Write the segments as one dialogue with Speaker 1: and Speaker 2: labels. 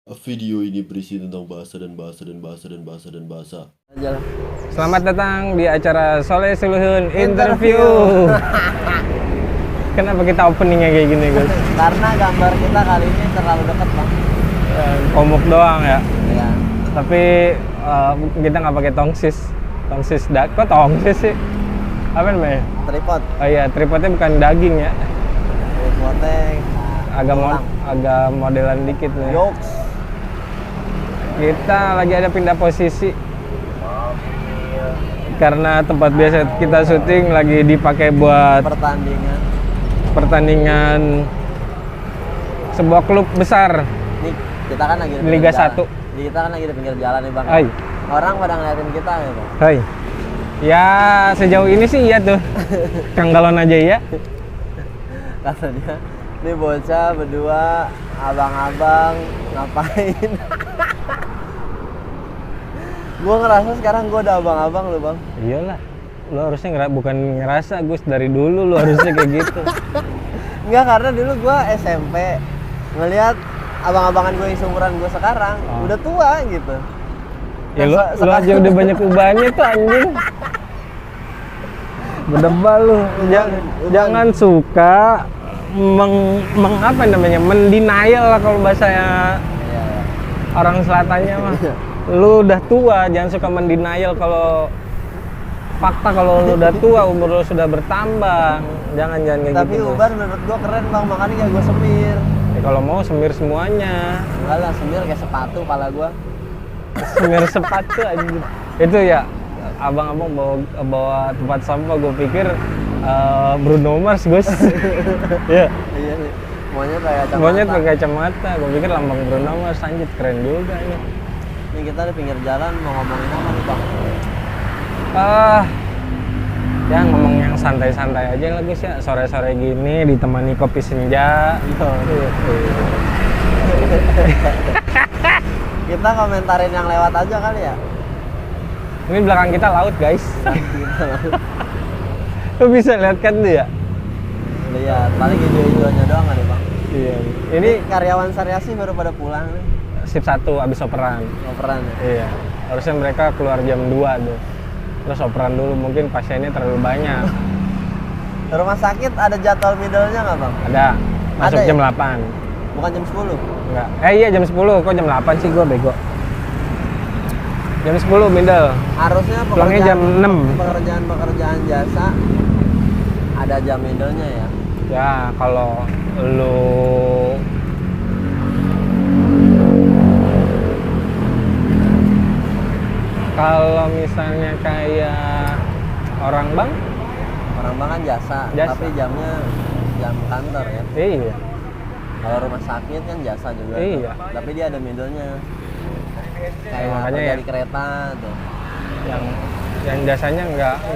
Speaker 1: Video ini berisi tentang bahasa dan bahasa dan bahasa dan bahasa dan bahasa.
Speaker 2: Ajalah.
Speaker 3: Selamat datang di acara Soleh Suluhun Interview. Kenapa kita openingnya kayak gini, Gus?
Speaker 2: Karena gambar kita kali ini terlalu dekat, Bang.
Speaker 3: Komuk doang ya.
Speaker 2: Iya.
Speaker 3: Tapi kita nggak pakai tongsis. Kok tongsis sih? Apa namanya?
Speaker 2: Tripod.
Speaker 3: Oh iya, tripodnya bukan daging ya.
Speaker 2: Tripodnya
Speaker 3: Agak modelan dikit nih.
Speaker 2: Yoks.
Speaker 3: Kita lagi ada pindah posisi. Karena tempat biasa kita syuting lagi dipakai buat pertandingan sebuah klub besar.
Speaker 2: Nih, kita kan lagi di
Speaker 3: Liga
Speaker 2: pinggir
Speaker 3: 1.
Speaker 2: jalan. Kita kan lagi di pinggir jalan nih, Bang.
Speaker 3: Hai.
Speaker 2: Orang pada ngeliatin kita ya, Bang.
Speaker 3: Hai. Ya, sejauh ini sih iya tuh. Kang Galon aja iya.
Speaker 2: Kata dia, ini bocah berdua, abang-abang, ngapain? Gua ngerasa sekarang gua udah abang-abang lu, Bang.
Speaker 3: Iyalah. Lu harusnya bukan ngerasa, Gus, dari dulu lu harusnya kayak gitu.
Speaker 2: Enggak, karena dulu gua SMP ngelihat abang-abangan gua yang seumuran gua sekarang udah tua gitu.
Speaker 3: Ya lu aja udah banyak ubahnya tuh anjing. Berdebal lu. Jangan suka apa namanya? Mendenial lah kalau bahasanya orang selatannya mah. Lu udah tua, jangan suka mendenial kalau fakta. Kalau lu udah tua, umur lu sudah bertambah. Jangan kayak gitu.
Speaker 2: Tapi ubar menurut gua keren, Bang, makanya kayak gua semir.
Speaker 3: Ya, kalau mau semir semuanya.
Speaker 2: Enggak lah, semir kayak sepatu pala gua.
Speaker 3: Semir sepatu aja. Itu ya, abang-abang bawa tempat sampah, gue pikir Bruno Mars, Gus. Iya.
Speaker 2: Iya sih. Monyet pakai kacamata.
Speaker 3: Monyet pakai kacamata. Gue pikir lambang Bruno Mars, anjir keren juga ini.
Speaker 2: Ini kita di pinggir jalan mau ngomongin apa nih, Bang?
Speaker 3: Ya ngomong yang santai-santai aja lah, Gus ya. Sore-sore gini ditemani kopi senja.
Speaker 2: Kita komentarin yang lewat aja kali ya.
Speaker 3: Ini belakang kita laut, guys. Lu bisa lihat kan tuh ya?
Speaker 2: Lihat, paling hijau-hijaunya doang kali, Bang.
Speaker 3: Iya.
Speaker 2: Ini karyawan Saryasi baru pada pulang nih.
Speaker 3: Sip 1 abis operan.
Speaker 2: Operan ya?
Speaker 3: Iya. Harusnya mereka keluar jam 2 tuh. Terus operan dulu, mungkin pasiennya terlalu banyak.
Speaker 2: Rumah sakit ada jadwal middle-nya nggak, Bang?
Speaker 3: Ada. Masuk
Speaker 2: Ada
Speaker 3: jam
Speaker 2: ya?
Speaker 3: 8.
Speaker 2: Bukan jam 10?
Speaker 3: Enggak. Iya jam 10. Kok jam 8 sih, gua bego. Jam 10 middle.
Speaker 2: Harusnya
Speaker 3: Pulangnya jam 6.
Speaker 2: Pekerjaan jasa ada jam middle-nya ya?
Speaker 3: Ya, kalau lu misalnya kayak orang bank
Speaker 2: Kan jasa, tapi jamnya jam kantor ya?
Speaker 3: Iya.
Speaker 2: Kalau rumah sakit kan jasa juga.
Speaker 3: Iya.
Speaker 2: Tuh. Tapi dia ada middle-nya. Kayak
Speaker 3: makanya
Speaker 2: kerja
Speaker 3: ya.
Speaker 2: di kereta tuh.
Speaker 3: Yang jasanya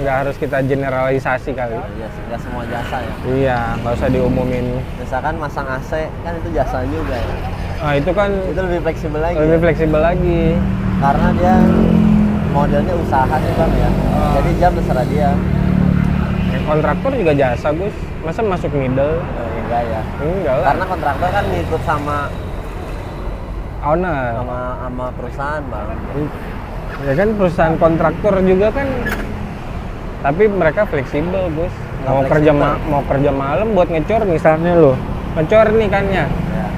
Speaker 3: nggak harus kita generalisasi kali.
Speaker 2: Iya sih, nggak semua jasa ya.
Speaker 3: Iya, nggak usah diumumin.
Speaker 2: Misalkan masang AC, kan itu jasa juga ya.
Speaker 3: Nah, itu kan
Speaker 2: Itu lebih fleksibel lagi.
Speaker 3: lebih
Speaker 2: ya?
Speaker 3: fleksibel lagi.
Speaker 2: Karena dia modelnya usaha sih, Bang ya. Jadi jam terserah dia.
Speaker 3: Kontraktor juga jasa, Gus. Masa masuk middle?
Speaker 2: Enggak ya.
Speaker 3: Enggak lah.
Speaker 2: Karena kontraktor kan ngikut sama
Speaker 3: Owner.
Speaker 2: perusahaan, Bang.
Speaker 3: Ya kan perusahaan kontraktor juga kan. Tapi mereka fleksibel, Gus. Mau kerja malam buat ngecor misalnya lo. Ngecor nih kan ya.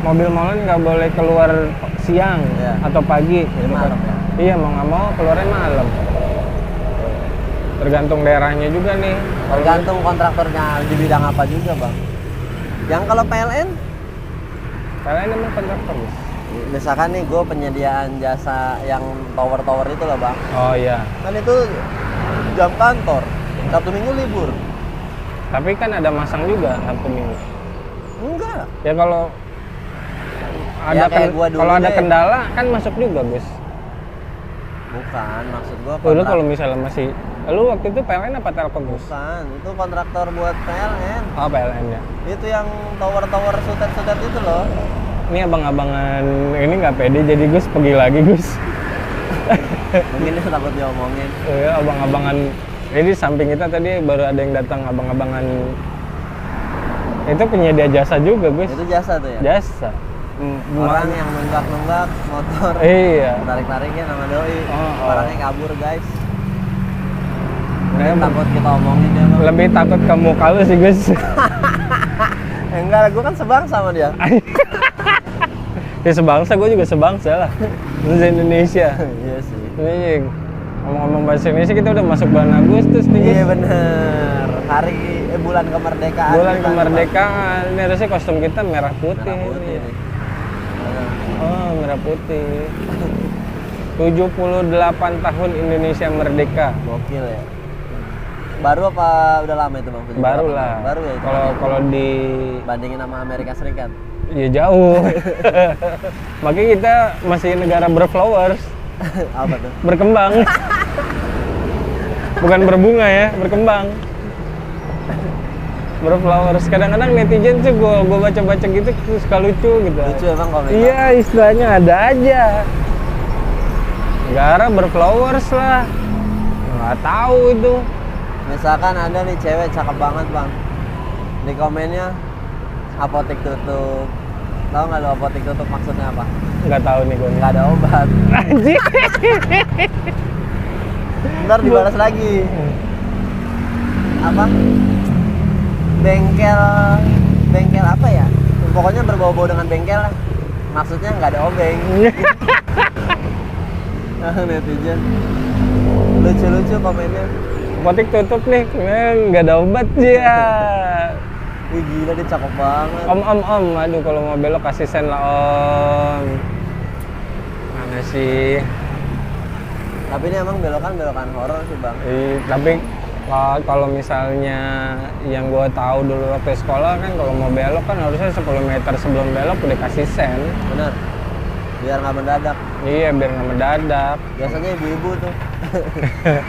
Speaker 3: Mobil molen nggak boleh keluar siang atau pagi.
Speaker 2: Jadi malam ya.
Speaker 3: Iya, mau nggak mau keluarnya malam. Tergantung daerahnya juga nih.
Speaker 2: Tergantung kontraktornya di bidang apa juga, Bang. Yang kalau PLN
Speaker 3: Emang kontraktor, Gus?
Speaker 2: misalkan nih gue penyediaan jasa yang tower itu loh, Bang.
Speaker 3: Oh iya.
Speaker 2: Kan itu jam kantor, Sabtu Minggu libur.
Speaker 3: Tapi kan ada masang juga Sabtu Minggu.
Speaker 2: Enggak.
Speaker 3: Ya kalau
Speaker 2: Ya, kayak gua dulu
Speaker 3: kalau ada
Speaker 2: deh.
Speaker 3: kendala kan masuk juga, Gus.
Speaker 2: Bukan, maksud gue
Speaker 3: Lu kalau misalnya masih lu waktu itu PLN apa Telkom, Gus?
Speaker 2: bukan, itu kontraktor buat PLN.
Speaker 3: Oh, PLN ya.
Speaker 2: Itu yang tower sutet itu loh.
Speaker 3: Ini abang-abangan ini nggak pede jadi Gus pergi lagi, Gus.
Speaker 2: Mungkin dia takut diomongin.
Speaker 3: Ya, abang-abangan. Jadi samping kita tadi baru ada yang datang abang-abangan. Itu penyedia jasa juga, Gus.
Speaker 2: Itu jasa tuh ya?
Speaker 3: Jasa.
Speaker 2: Orang yang nunggak motor,
Speaker 3: Iya.
Speaker 2: tarik-tariknya sama doi,
Speaker 3: Oh.
Speaker 2: orangnya kabur guys.
Speaker 3: Nah,
Speaker 2: Takut kita omongin dia bang.
Speaker 3: lebih takut ke muka lu sih Gus.
Speaker 2: Enggak lah, gue kan sebangsa sama dia.
Speaker 3: Ya sebangsa, gue juga sebangsa lah. Bahasa Indonesia.
Speaker 2: Iya sih.
Speaker 3: Ini ngomong-ngomong bahasa Indonesia, kita udah masuk bulan Agustus nih Gus.
Speaker 2: Iya bener. Bulan kemerdekaan.
Speaker 3: Bulan
Speaker 2: kita,
Speaker 3: kemerdekaan. Ini harusnya kostum kita merah putih.
Speaker 2: Bang. Merah putih
Speaker 3: Ini.
Speaker 2: nih.
Speaker 3: Oh, merah putih. 78 tahun Indonesia merdeka.
Speaker 2: Gokil ya. Baru apa udah lama itu bang? 78?
Speaker 3: Baru lah.
Speaker 2: Baru ya itu.
Speaker 3: Kalau di
Speaker 2: Bandingin sama Amerika Serikat.
Speaker 3: ya jauh. Makanya kita masih negara berflowers,
Speaker 2: Apa tuh?
Speaker 3: berkembang. Bukan berbunga ya, berkembang. Berflowers. Kadang-kadang netizen tuh gue baca-baca gitu suka lucu gitu.
Speaker 2: Lucu emang komentar.
Speaker 3: Iya, istilahnya ada aja. Negara berflowers lah. Nggak tahu itu.
Speaker 2: Misalkan ada nih cewek cakep banget bang, di komennya apotek tutup. Tahu nggak lo apotek tutup maksudnya apa?
Speaker 3: Nggak tahu nih gue.
Speaker 2: Nggak ada obat.
Speaker 3: Anjir.
Speaker 2: Ntar dibalas lagi. Apa? Bengkel apa ya? Pokoknya berbau-bau dengan bengkel lah. Maksudnya nggak ada obeng. Netizen lucu-lucu komennya.
Speaker 3: Apotek tutup nih, nggak ada obat ya.
Speaker 2: Wih gila dia cakep banget.
Speaker 3: Om, aduh kalau mau belok kasih sen lah om. Mana sih?
Speaker 2: Tapi ini emang belokan horor sih bang.
Speaker 3: Tapi kalau misalnya yang gue tahu dulu waktu sekolah kan kalau mau belok kan harusnya 10 meter sebelum belok udah kasih sen.
Speaker 2: Bener. Biar nggak mendadak.
Speaker 3: Iya biar nggak mendadak.
Speaker 2: Biasanya ibu-ibu tuh.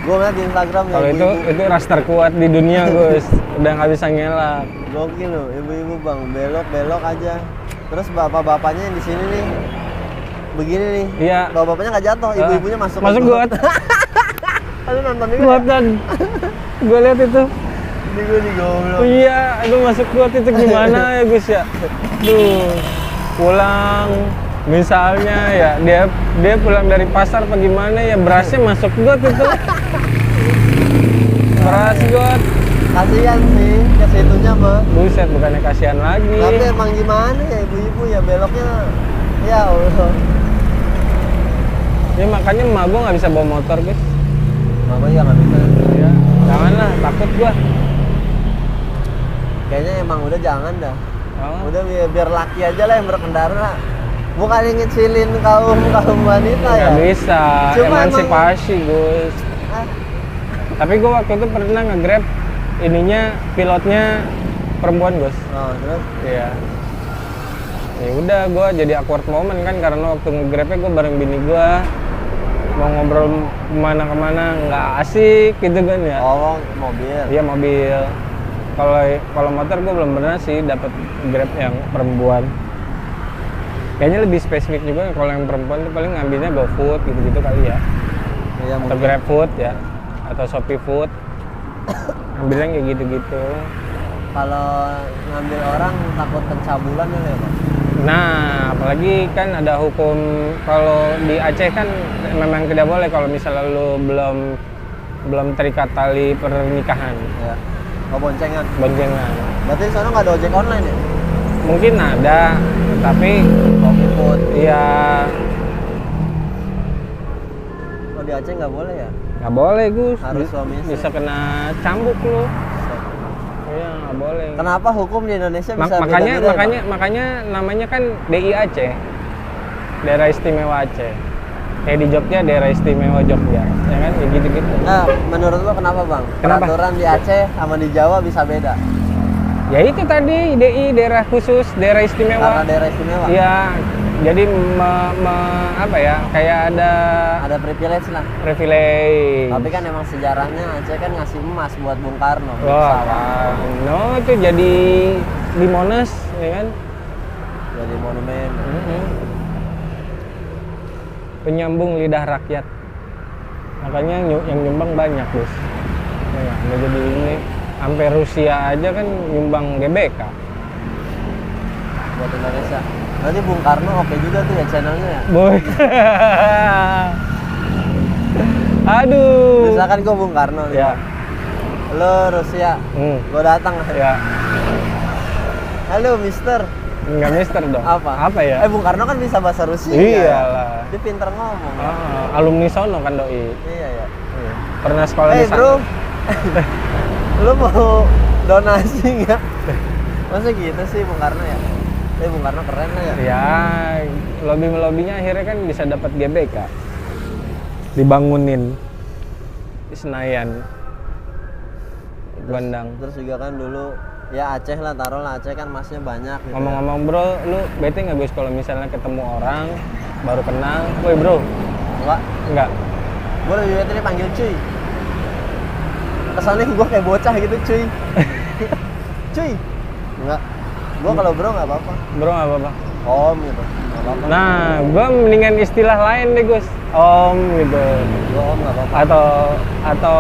Speaker 2: Gue ngeliat di Instagram ya
Speaker 3: Kalau itu ras terkuat di dunia Gus. Udah nggak bisa ngelak.
Speaker 2: Gokil loh, ibu-ibu bang, belok aja. Terus bapak-bapaknya yang di sini nih, begini nih.
Speaker 3: Iya.
Speaker 2: Bapak-bapaknya nggak jatuh, ibu-ibunya masuk.
Speaker 3: Masuk got.
Speaker 2: Lu nonton juga?
Speaker 3: Got
Speaker 2: Ya?
Speaker 3: dan gue lihat itu.
Speaker 2: Ini gue di goblok.
Speaker 3: Iya, itu masuk got itu gimana ya Gus ya? Duh, pulang misalnya ya dia pulang dari pasar apa gimana ya berasnya masuk got itu. Beras got.
Speaker 2: Kasihan sih ke situnya mah.
Speaker 3: Buset, bukannya kasihan lagi.
Speaker 2: Tapi emang gimana ya ibu-ibu ya beloknya. Ya Allah.
Speaker 3: Ya makanya emak gua nggak bisa bawa motor Gus.
Speaker 2: Mama ya nggak bisa.
Speaker 3: Ya, janganlah, takut gua.
Speaker 2: Kayaknya emang udah jangan dah.
Speaker 3: Oh.
Speaker 2: Udah biar laki aja lah yang berkendara. Bukan yang ngecilin kaum wanita ya.
Speaker 3: Nggak bisa,
Speaker 2: Cuma
Speaker 3: emansipasi Gus.
Speaker 2: Ah,
Speaker 3: Tapi gua waktu itu pernah nge-grab ininya pilotnya perempuan Gus.
Speaker 2: oh, terus
Speaker 3: Iya. Ya udah gua jadi awkward moment kan karena waktu nge-grabnya gua bareng bini gua mau ngobrol kemana nggak asik gitu kan ya.
Speaker 2: oh mobil.
Speaker 3: Iya mobil. Kalau motor gua belum pernah sih dapat grab yang perempuan. Kayaknya lebih spesifik juga kalau yang perempuan tuh paling ngambilnya GoFood gitu-gitu kali ya.
Speaker 2: Iya
Speaker 3: Atau
Speaker 2: mungkin.
Speaker 3: GrabFood ya. Atau Shopee Food. Ngambilnya kayak gitu-gitu.
Speaker 2: Kalau ngambil orang takut pencabulan ya Pak.
Speaker 3: Nah, apalagi kan ada hukum kalau di Aceh kan memang tidak boleh kalau misalnya lu belum terikat tali pernikahan,
Speaker 2: Ya. Oh boncengan.
Speaker 3: boncengan.
Speaker 2: Berarti di sana nggak ada ojek online ya?
Speaker 3: Mungkin ada, tapi
Speaker 2: Shopee Food.
Speaker 3: ya
Speaker 2: Oh di Aceh nggak boleh ya?
Speaker 3: nggak boleh Gus.
Speaker 2: Harus suami istri.
Speaker 3: Bisa kena cambuk lu. Iya nggak boleh.
Speaker 2: Kenapa hukum di Indonesia bisa
Speaker 3: makanya
Speaker 2: beda-beda,
Speaker 3: makanya
Speaker 2: Pak?
Speaker 3: makanya namanya kan DI Aceh, Daerah Istimewa Aceh. Kayak di Jogja Daerah Istimewa Jogja, ya kan? Ya gitu-gitu.
Speaker 2: Nah, menurut lo kenapa bang?
Speaker 3: Kenapa?
Speaker 2: Peraturan di Aceh sama di Jawa bisa beda?
Speaker 3: Ya itu tadi DI Daerah Khusus, Daerah Istimewa.
Speaker 2: Karena daerah istimewa?
Speaker 3: Iya, jadi apa ya? Kayak
Speaker 2: Ada privilege lah.
Speaker 3: privilege.
Speaker 2: Tapi kan emang sejarahnya Aceh kan ngasih emas buat Bung Karno.
Speaker 3: Wah, no itu jadi di Monas, ya kan?
Speaker 2: Jadi monumen.
Speaker 3: Penyambung lidah rakyat. Makanya yang nyumbang banyak, Bos. Ya, nggak jadi ini. Sampai Rusia aja kan nyumbang GBK.
Speaker 2: Buat Indonesia. Berarti Bung Karno oke juga tuh ya channelnya ya.
Speaker 3: Boy. Aduh.
Speaker 2: Misalkan gue Bung Karno nih.
Speaker 3: Ya.
Speaker 2: Lo Rusia. Gue datang.
Speaker 3: Ya.
Speaker 2: Halo Mister.
Speaker 3: Enggak mister dong.
Speaker 2: Apa
Speaker 3: ya?
Speaker 2: Bung Karno kan bisa bahasa Rusia.
Speaker 3: Iyalah.
Speaker 2: Dia pinter ngomong.
Speaker 3: Alumni sono kan doi.
Speaker 2: Iya ya.
Speaker 3: Pernah sekolah di sana.
Speaker 2: Bro. Lu mau donasi nggak? Masa gitu sih Bung Karno ya? Bung Karno keren lah ya.
Speaker 3: Ya, lobby-lobbynya akhirnya kan bisa dapat GBK. Dibangunin di Senayan. Gondang.
Speaker 2: Terus juga kan dulu ya Aceh lah, taruh lah Aceh kan masnya banyak gitu.
Speaker 3: Ngomong-ngomong bro, lu bete nggak Gus kalau misalnya ketemu orang baru kenal, woi bro? Enggak.
Speaker 2: Gue lebih bete dipanggil cuy. Kesannya gue kayak bocah gitu cuy. Cuy. Enggak. Gue kalau bro nggak apa-apa.
Speaker 3: Bro nggak apa-apa.
Speaker 2: Om gitu. Nggak apa-apa.
Speaker 3: Nah, gue mendingan istilah lain deh Gus. Om gitu.
Speaker 2: Gue om nggak apa-apa.
Speaker 3: Atau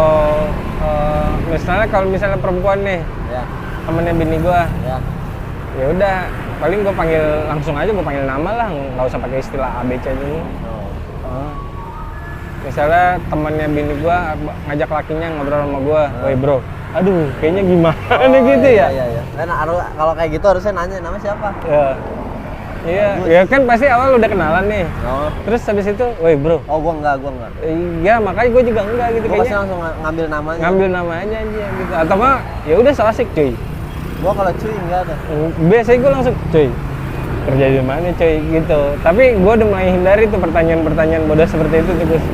Speaker 3: misalnya kalau misalnya perempuan nih,
Speaker 2: Ya.
Speaker 3: temennya bini gue,
Speaker 2: Ya.
Speaker 3: ya udah paling gue panggil langsung aja, gue panggil nama lah, nggak usah pakai istilah ABC dulu. Misalnya temannya bini gue ngajak lakinya ngobrol sama gue, woi bro, aduh kayaknya gimana gitu ya.
Speaker 2: Iya. Kan kalau kayak gitu harusnya nanya nama siapa.
Speaker 3: Iya kan pasti awal udah kenalan nih. Terus habis itu, woi bro.
Speaker 2: Oh gua enggak.
Speaker 3: Iya makanya gue juga enggak gitu.
Speaker 2: Gua pasti
Speaker 3: kayaknya
Speaker 2: langsung ngambil namanya.
Speaker 3: ngambil nama aja gitu. Atau mah ya udah so asik cuy.
Speaker 2: Gua kalau cuy enggak ada.
Speaker 3: Biasanya gue langsung cuy. Kerja di mana cuy gitu. Tapi gue udah mulai hindari tuh pertanyaan-pertanyaan bodoh seperti itu tuh Gus.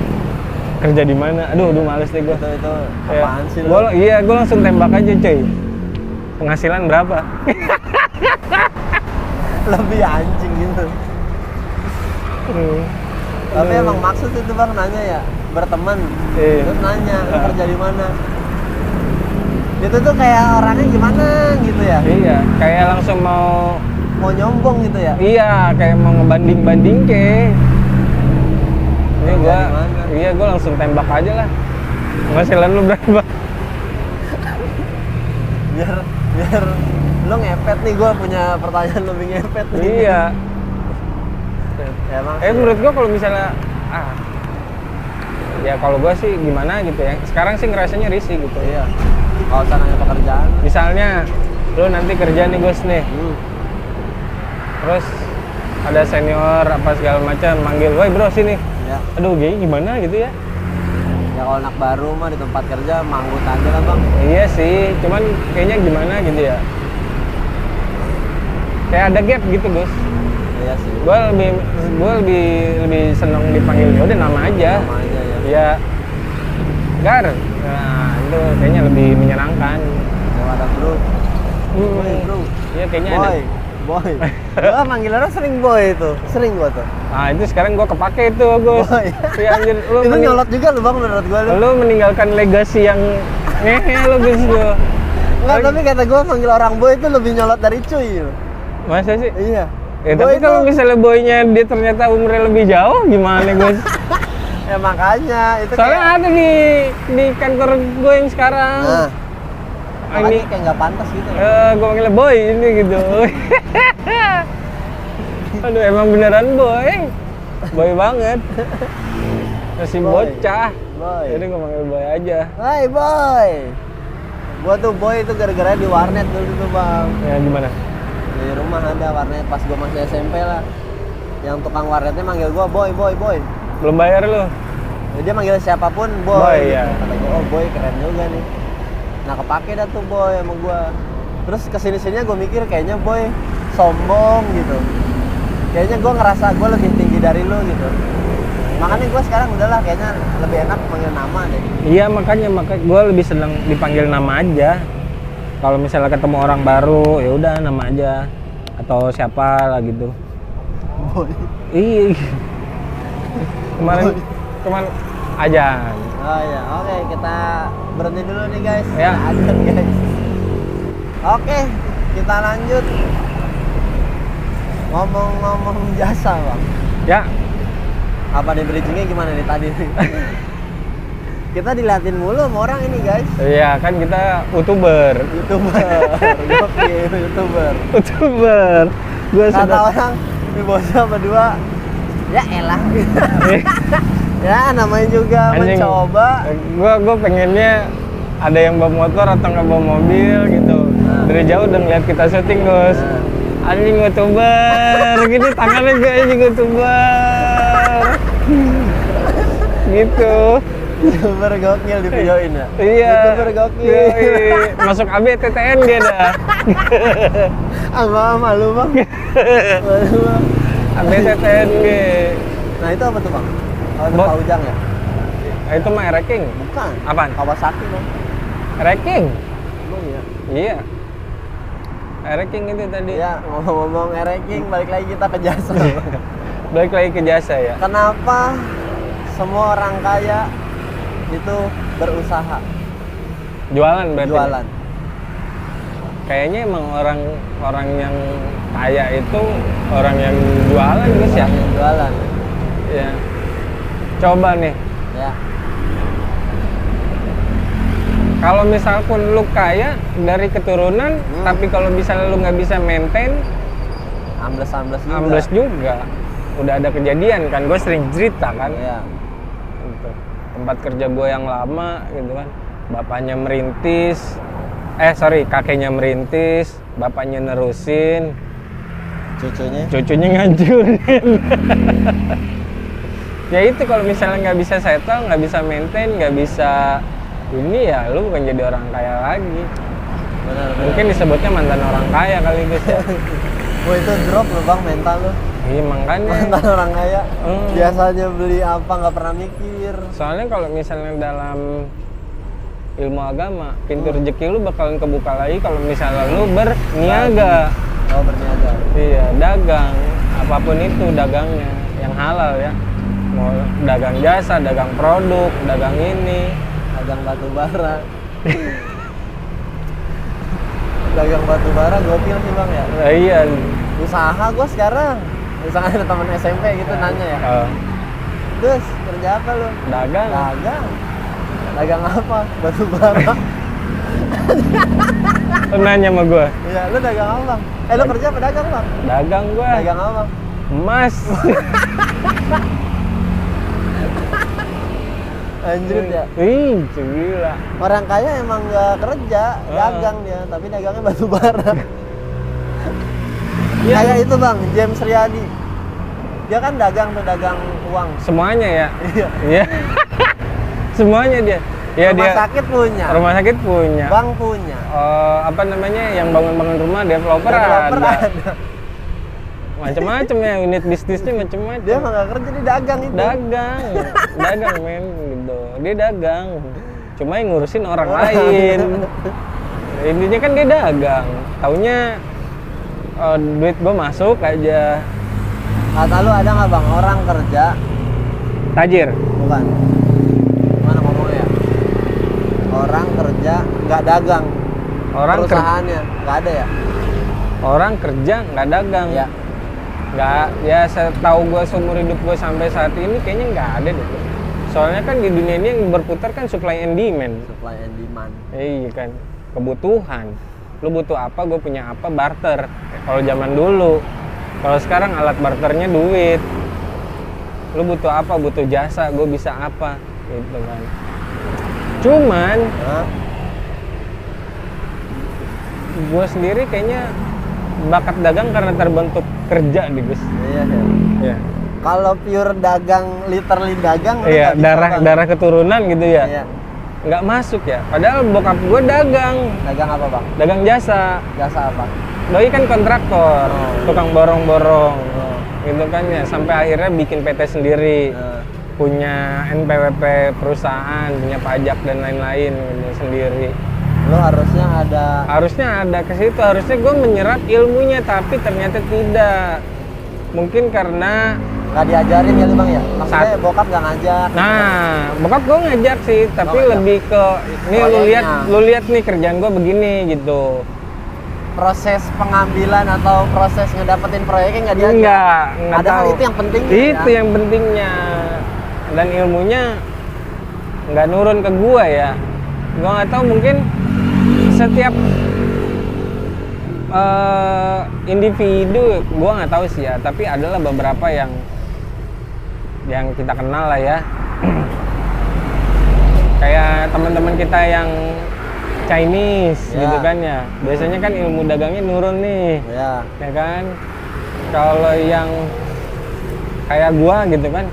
Speaker 3: Kerja di mana? Aduh males deh gue.
Speaker 2: Itu apaan sih lu?
Speaker 3: Iya, gue langsung tembak aja cuy. Penghasilan berapa?
Speaker 2: Lebih anjing gitu. Tapi emang maksud itu bang nanya ya berteman. Terus nanya lu kerja di mana? Itu tuh kayak orangnya gimana gitu ya?
Speaker 3: Iya, kayak langsung mau
Speaker 2: nyombong gitu ya?
Speaker 3: Iya, kayak mau ngebanding-banding ke. Ini gue langsung tembak aja lah. Penghasilan lu berapa?
Speaker 2: biar lo ngepet nih, gue punya pertanyaan lebih ngepet nih.
Speaker 3: Iya.
Speaker 2: Ya,
Speaker 3: menurut gue kalau misalnya ya kalau gue sih gimana gitu ya. Sekarang sih ngerasanya risih gitu.
Speaker 2: Iya. Kalau usah nanya pekerjaan.
Speaker 3: Misalnya lo nanti kerja nih Gus nih. Terus ada senior apa segala macam manggil, woi bro sini. Ya. Aduh gimana gitu ya.
Speaker 2: Ya kalau anak baru mah di tempat kerja manggut aja lah bang.
Speaker 3: Iya sih, cuman kayaknya gimana gitu ya. Kayak ada gap gitu Gus.
Speaker 2: Iya sih.
Speaker 3: Gue lebih seneng dipanggil ya udah nama aja.
Speaker 2: Nama aja ya.
Speaker 3: Iya. Gar. Nah itu kayaknya lebih menyenangkan.
Speaker 2: Kalau ada bro. Bro.
Speaker 3: Iya kayaknya
Speaker 2: boy.
Speaker 3: ada.
Speaker 2: Boy. Gua manggil orang sering boy itu. Sering gua tuh.
Speaker 3: Nah itu sekarang gua kepake itu Gus.
Speaker 2: Boy.
Speaker 3: Ya anjir lu
Speaker 2: itu nyolot juga lu bang menurut gua lu.
Speaker 3: Lu meninggalkan legasi yang ngehe lu Gus gua.
Speaker 2: Enggak, tapi kata gua manggil orang boy itu lebih nyolot dari cuy.
Speaker 3: Masa sih?
Speaker 2: Iya.
Speaker 3: Ya tapi kalau misalnya boynya dia ternyata umurnya lebih jauh gimana Gus?
Speaker 2: Ya makanya itu
Speaker 3: soalnya kayak ada di kantor gue yang sekarang.
Speaker 2: Nah, ini kayak nggak pantas gitu.
Speaker 3: Gue manggilnya boy ini gitu. Aduh emang beneran boy banget. Masih bocah.
Speaker 2: Boy.
Speaker 3: Jadi gue manggil boy aja.
Speaker 2: Hai boy. Gua tuh boy itu gara-gara di warnet dulu tuh bang.
Speaker 3: Ya gimana?
Speaker 2: Di rumah ada warnet pas gua masih SMP lah. Yang tukang warnetnya manggil gua boy.
Speaker 3: Belum bayar lu?
Speaker 2: Ya, dia manggil siapapun boy.
Speaker 3: Boy ya.
Speaker 2: Kata gua, oh boy keren juga nih. Nah kepake dah tuh boy sama gua. Terus kesini-sininya gua mikir kayaknya boy sombong gitu. Kayaknya gua ngerasa gua lebih tinggi dari lu gitu. Makanya gua sekarang udahlah kayaknya lebih enak manggil nama deh.
Speaker 3: Iya makanya gua lebih senang dipanggil nama aja. Kalau misalnya ketemu orang baru ya udah nama aja atau siapa lah gitu.
Speaker 2: Boy.
Speaker 3: Iya. Cuman ajan.
Speaker 2: Oh iya, oke kita berhenti dulu nih guys.
Speaker 3: Ya.
Speaker 2: Ajan guys. Oke, kita lanjut. Ngomong-ngomong jasa bang.
Speaker 3: Ya.
Speaker 2: Apa nih bridgingnya gimana nih tadi? Kita diliatin mulu sama orang ini guys.
Speaker 3: Iya kan kita YouTuber.
Speaker 2: Youtuber. Gue YouTuber.
Speaker 3: Gue
Speaker 2: Kata orang Ini bosnya berdua. Ya elah. Ya namanya juga
Speaker 3: Anjing.
Speaker 2: mencoba.
Speaker 3: Gua pengennya ada yang bawa motor atau nggak bawa mobil gitu. Dari jauh udah ngeliat kita syuting, Gus. Anjing youtuber, gini tangannya gue anjing youtuber. Gitu.
Speaker 2: Youtuber gokil di videoin ya.
Speaker 3: Iya.
Speaker 2: Youtuber gokil.
Speaker 3: Yoi. Masuk AB TTN dia dah.
Speaker 2: Malu bang. Malu bang.
Speaker 3: AB TTN ge.
Speaker 2: Nah itu apa tuh bang? Oh, itu
Speaker 3: Bot.
Speaker 2: Pak Ujang ya?
Speaker 3: Itu mah Ereking.
Speaker 2: Bukan.
Speaker 3: Apaan?
Speaker 2: Kawasaki bang.
Speaker 3: Ereking.
Speaker 2: Emang iya.
Speaker 3: Iya. Ereking itu tadi.
Speaker 2: Ya ngomong-ngomong ranking, balik lagi kita ke jasa.
Speaker 3: Balik lagi ke jasa ya.
Speaker 2: Kenapa semua orang kaya itu berusaha
Speaker 3: Jualan berarti.
Speaker 2: jualan?
Speaker 3: Kayaknya emang orang yang kaya itu orang yang jualan guys ya.
Speaker 2: Orang yang jualan.
Speaker 3: Ya. Coba nih,
Speaker 2: Ya.
Speaker 3: kalau misalkan lu kaya dari keturunan, tapi kalau misalnya lu nggak bisa maintain,
Speaker 2: Ambles-ambles juga.
Speaker 3: ambles juga. Udah ada kejadian kan, gue sering cerita kan.
Speaker 2: Iya.
Speaker 3: Gitu. Tempat kerja gue yang lama gitu kan, bapaknya merintis, kakeknya merintis, bapaknya nerusin,
Speaker 2: Cucunya
Speaker 3: ngancurin. Ya itu kalau misalnya nggak bisa settle, nggak bisa maintain, nggak bisa ini ya lu bukan jadi orang kaya lagi.
Speaker 2: benar.
Speaker 3: Mungkin disebutnya mantan orang kaya kali guys ya.
Speaker 2: Wah itu drop loh bang mental lu.
Speaker 3: Iya makanya.
Speaker 2: Mantan orang kaya.
Speaker 3: Hmm.
Speaker 2: Biasanya beli apa nggak pernah mikir.
Speaker 3: Soalnya kalau misalnya dalam ilmu agama, pintu rezeki lu bakalan kebuka lagi kalau misalnya lu berniaga.
Speaker 2: Oh berniaga.
Speaker 3: Iya, dagang. Apapun itu dagangnya yang halal ya. Mau dagang jasa, dagang produk, dagang ini.
Speaker 2: Dagang batu bara. Dagang batu bara gokil sih bang ya.
Speaker 3: Iya.
Speaker 2: Usaha gua sekarang. Misalnya ada teman SMP gitu nanya ya. Gus kerja apa lu?
Speaker 3: Dagang.
Speaker 2: Dagang. Dagang apa? Batu bara.
Speaker 3: Lu nanya sama gua.
Speaker 2: Iya, lu dagang apa bang? Lu kerja apa dagang bang?
Speaker 3: Dagang gua.
Speaker 2: Dagang apa bang?
Speaker 3: Emas.
Speaker 2: Anjir ya.
Speaker 3: Ih, gila.
Speaker 2: Orang kaya emang nggak kerja, dagang dia, tapi dagangnya batu bara.
Speaker 3: Iya.
Speaker 2: Kayak itu bang, James Riyadi. Dia kan dagang tuh, dagang uang.
Speaker 3: Semuanya ya.
Speaker 2: Iya.
Speaker 3: Iya. Semuanya dia. Ya
Speaker 2: Rumah
Speaker 3: dia.
Speaker 2: sakit punya.
Speaker 3: Rumah sakit punya.
Speaker 2: Bank punya.
Speaker 3: Apa namanya yang bangun-bangun rumah developer
Speaker 2: Developer
Speaker 3: ada.
Speaker 2: ada.
Speaker 3: Macam-macam ya unit bisnisnya macam-macam.
Speaker 2: Dia mah nggak kerja, dia dagang itu.
Speaker 3: Dagang men gitu. Dia dagang. Cuma yang ngurusin orang lain. Intinya kan dia dagang. Taunya duit gua masuk aja.
Speaker 2: Kata lu ada nggak bang orang kerja?
Speaker 3: Tajir.
Speaker 2: Bukan. Gimana ngomongnya? Orang kerja nggak dagang. Perusahaannya nggak ada ya?
Speaker 3: Orang kerja nggak dagang.
Speaker 2: Ya.
Speaker 3: Nggak, ya setahu gue seumur hidup gue sampai saat ini kayaknya nggak ada deh. Soalnya kan di dunia ini yang berputar kan supply and demand.
Speaker 2: Supply and demand.
Speaker 3: Iya kan, kebutuhan. Lu butuh apa, gue punya apa, barter. Kalau zaman dulu, kalau sekarang alat barternya duit. Lu butuh apa, butuh jasa, gue bisa apa, gitu kan. Cuman, gue sendiri kayaknya bakat dagang karena terbentuk kerja di Gus.
Speaker 2: Iya ya.
Speaker 3: Iya.
Speaker 2: Kalau pure dagang, literally dagang,
Speaker 3: Iya,
Speaker 2: nggak bisa, Bang.
Speaker 3: darah keturunan gitu ya.
Speaker 2: Iya.
Speaker 3: Nggak masuk ya. Padahal bokap gue dagang.
Speaker 2: Dagang apa bang?
Speaker 3: Dagang jasa.
Speaker 2: Jasa apa?
Speaker 3: Doi kan kontraktor, tukang borong-borong.
Speaker 2: Oh.
Speaker 3: Gitu kan ya. Sampai akhirnya bikin PT sendiri. Punya NPWP perusahaan, punya pajak dan lain-lain gitu, sendiri.
Speaker 2: Lo harusnya ada
Speaker 3: ke situ, harusnya gue menyerap ilmunya, tapi ternyata tidak. Mungkin karena
Speaker 2: nggak diajarin ya lu bang ya? Maksudnya bokap nggak ngajak.
Speaker 3: nah, bokap gue ngajak sih, tapi lebih ke nih lu lihat nih kerjaan gue begini gitu.
Speaker 2: Proses pengambilan atau proses ngedapetin proyeknya nggak diajar?
Speaker 3: Enggak
Speaker 2: Padahal
Speaker 3: tahu.
Speaker 2: itu yang pentingnya.
Speaker 3: Itu yang pentingnya. Dan ilmunya nggak nurun ke gua ya. Gua nggak tahu, mungkin setiap individu gua nggak tahu sih ya, tapi adalah beberapa yang kita kenal lah ya. Kayak teman-teman kita yang Chinese
Speaker 2: Ya.
Speaker 3: gitu kan ya. Biasanya kan ilmu dagangnya nurun nih.
Speaker 2: Ya.
Speaker 3: Ya kan? Kalau yang kayak gua gitu kan,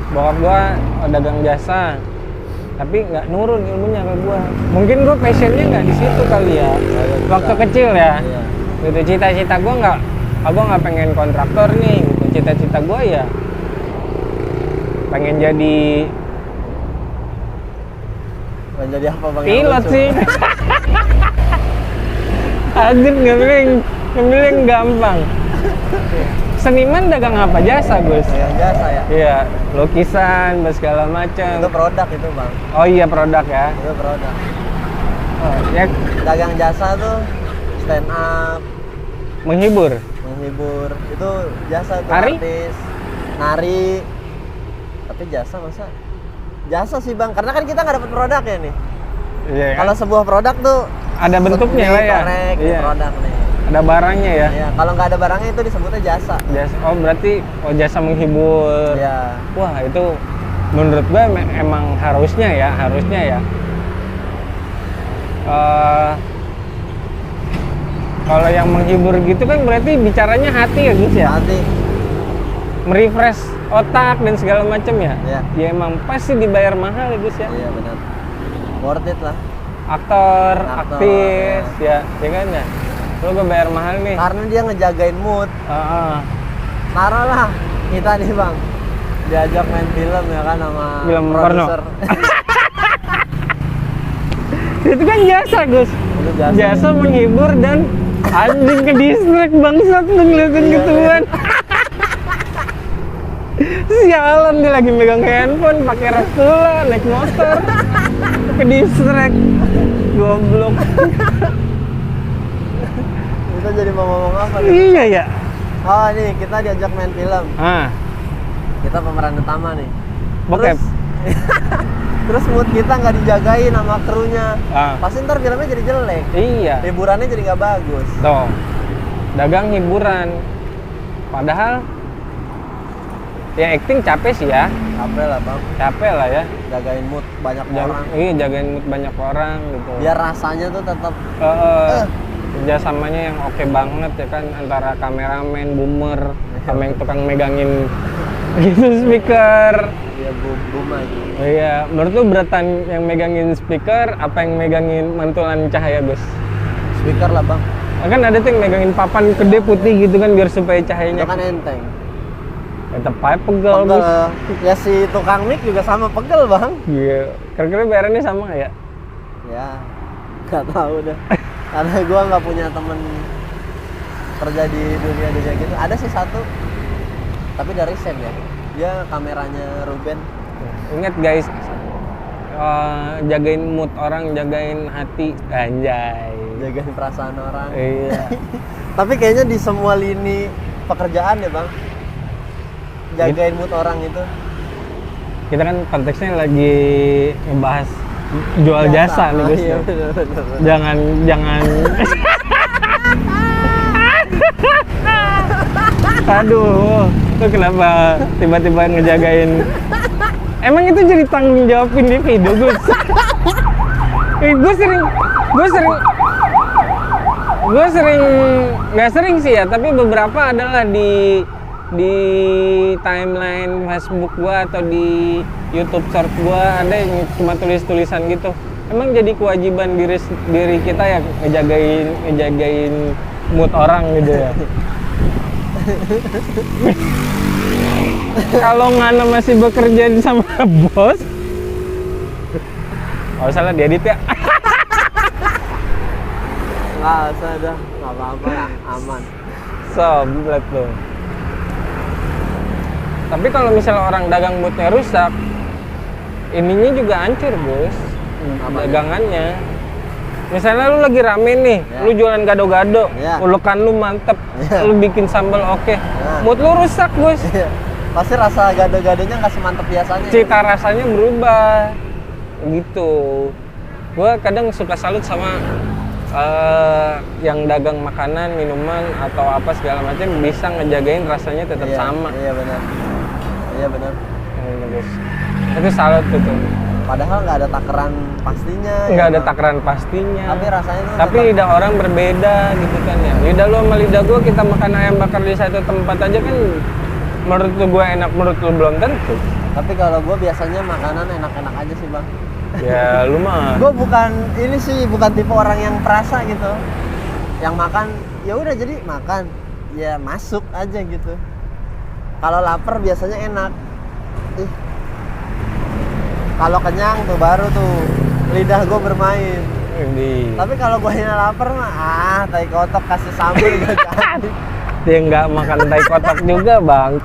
Speaker 3: bokap gua dagang jasa, tapi nggak nurun ilmunya ke gua. Mungkin gua passionnya nggak di situ kali ya. Waktu kecil ya.
Speaker 2: Iya.
Speaker 3: Gitu, cita-cita gua nggak pengen kontraktor nih. Gitu. Cita-cita gua ya pengen jadi
Speaker 2: Menjadi apa bang?
Speaker 3: pilot sih. Anjir, ngambil yang gampang. Seniman dagang apa? Jasa, Gus.
Speaker 2: Yang jasa ya.
Speaker 3: Iya, lukisan, segala macam.
Speaker 2: Itu produk itu bang.
Speaker 3: Oh iya, produk ya.
Speaker 2: Itu produk.
Speaker 3: Oh, ya
Speaker 2: Dagang jasa tuh stand up,
Speaker 3: menghibur.
Speaker 2: menghibur. Itu jasa tuh
Speaker 3: Nari?
Speaker 2: artis, nari. Tapi jasa masa? Jasa sih bang, karena kan kita nggak dapat produknya nih.
Speaker 3: Iya kan?
Speaker 2: Kalau sebuah produk tuh
Speaker 3: Ada bentuknya lah ya.
Speaker 2: Korek,
Speaker 3: Iya.
Speaker 2: produk nih.
Speaker 3: Ada barangnya ya.
Speaker 2: Iya, kalau nggak ada barangnya itu disebutnya jasa.
Speaker 3: Jasa. Oh, berarti jasa menghibur.
Speaker 2: Iya.
Speaker 3: Wah, itu menurut gue emang harusnya ya. Kalau yang menghibur gitu kan berarti bicaranya hati ya Gus ya?
Speaker 2: Nanti
Speaker 3: Merefresh otak dan segala macam ya?
Speaker 2: Iya.
Speaker 3: Ya emang pasti dibayar mahal ya Gus ya?
Speaker 2: iya benar. Worth it lah.
Speaker 3: Aktor,
Speaker 2: Aktor,
Speaker 3: aktris, ya kan ya? Lu gue bayar mahal nih.
Speaker 2: Karena dia ngejagain mood.
Speaker 3: Heeh.
Speaker 2: Taruhlah kita nih bang diajak main film ya kan sama
Speaker 3: Film
Speaker 2: produser.
Speaker 3: Itu kan jasa Gus.
Speaker 2: Itu jasa.
Speaker 3: Jasa menghibur dan anjing ke distrik bangsat tuh ngeliatin
Speaker 2: Iya,
Speaker 3: gituan. Sialan, dia lagi megang handphone pakai Rastula naik motor ke distrik. Goblok.
Speaker 2: Kita jadi mau ngomong apa nih?
Speaker 3: Iya ya.
Speaker 2: Oh nih kita diajak main film.
Speaker 3: Ah,
Speaker 2: Kita pemeran utama nih.
Speaker 3: bokep.
Speaker 2: Terus mood kita nggak dijagain sama krunya.
Speaker 3: Ah.
Speaker 2: Pasti ntar filmnya jadi jelek.
Speaker 3: Iya.
Speaker 2: Hiburannya jadi nggak bagus.
Speaker 3: Tuh. Dagang hiburan. Padahal ya acting capek sih ya.
Speaker 2: Capek lah bang.
Speaker 3: Capek lah ya.
Speaker 2: Jagain mood banyak orang.
Speaker 3: Iya, jagain mood banyak orang gitu.
Speaker 2: Biar rasanya tuh tetap
Speaker 3: Kerjasamanya yang oke banget ya kan, antara kameramen, boomer, sama yang tukang megangin gitu speaker.
Speaker 2: ya boom aja.
Speaker 3: Iya, menurut lu beratan yang megangin speaker apa yang megangin mantulan cahaya, Gus?
Speaker 2: Speaker lah bang.
Speaker 3: Kan ada tuh yang megangin papan gede putih gitu kan biar supaya
Speaker 2: Itu
Speaker 3: cahayanya
Speaker 2: kan enteng.
Speaker 3: tetep aja pegel,
Speaker 2: Pegel.
Speaker 3: Gus.
Speaker 2: Ya si tukang mic juga sama pegel bang.
Speaker 3: Iya, kira-kira bayarannya sama nggak ya?
Speaker 2: Ya nggak tahu dah. Karena gua nggak punya temen kerja di dunia gitu. Ada sih satu, tapi dari Sen ya. Dia kameranya Ruben.
Speaker 3: Ingat guys, jagain mood orang, jagain hati, anjay.
Speaker 2: Jagain perasaan orang.
Speaker 3: Iya.
Speaker 2: Tapi kayaknya di semua lini pekerjaan ya bang, jagain mood orang itu.
Speaker 3: Kita kan konteksnya lagi ngebahas jual jasa nih Gus.
Speaker 2: Iya, bener.
Speaker 3: Jangan aduh, lu kenapa tiba-tiba ngejagain? Emang itu jadi tanggung jawab individu, Gus? Gue sering nggak sering sih ya, tapi beberapa adalah di timeline Facebook gua atau di YouTube short gua ada yang cuma tulis-tulisan gitu. Emang jadi kewajiban diri kita ya ngejagain mood orang gitu ya. Kalau Ngana masih bekerja sama bos, nggak usah lah diedit ya.
Speaker 2: Nggak usah dah, nggak apa-apa, aman.
Speaker 3: Soblet tuh. Tapi kalau misalnya orang dagang moodnya rusak, ininya juga hancur, Bos. Dagangannya. Misalnya lu lagi rame nih,
Speaker 2: Ya.
Speaker 3: lu jualan gado-gado,
Speaker 2: Ya.
Speaker 3: ulekan lu mantep,
Speaker 2: Ya.
Speaker 3: lu bikin sambal oke, mood lu rusak, Bos.
Speaker 2: Iya. Pasti rasa gado-gadonya nggak semantap biasanya.
Speaker 3: Cita rasanya berubah, gitu. Gua kadang suka salut sama yang dagang makanan, minuman atau apa segala macam bisa ngejagain rasanya tetap
Speaker 2: Iya,
Speaker 3: sama.
Speaker 2: Iya benar. Iya benar.
Speaker 3: Bagus. Itu salut tuh.
Speaker 2: Padahal nggak ada takaran pastinya.
Speaker 3: Nggak
Speaker 2: ya,
Speaker 3: ada
Speaker 2: Bang.
Speaker 3: takaran pastinya.
Speaker 2: Tapi rasanya tuh
Speaker 3: Tapi
Speaker 2: tetap-
Speaker 3: lidah orang berbeda gitu kan ya. Lidah lu sama lidah gua, kita makan ayam bakar di satu tempat aja kan menurut lu gua enak, menurut lu belum tentu.
Speaker 2: Tapi kalau gue biasanya makanan enak-enak aja sih bang.
Speaker 3: Ya lu mah.
Speaker 2: Gue bukan ini sih, bukan tipe orang yang perasa gitu. Yang makan ya udah jadi makan, ya masuk aja gitu. Kalau lapar biasanya enak. Ih. Kalau kenyang tuh baru tuh lidah gue bermain.
Speaker 3: Ini.
Speaker 2: Tapi kalau gue lapar mah tai kotok kasih sambal gak jadi.
Speaker 3: Dia nggak makan tai kotak juga bang.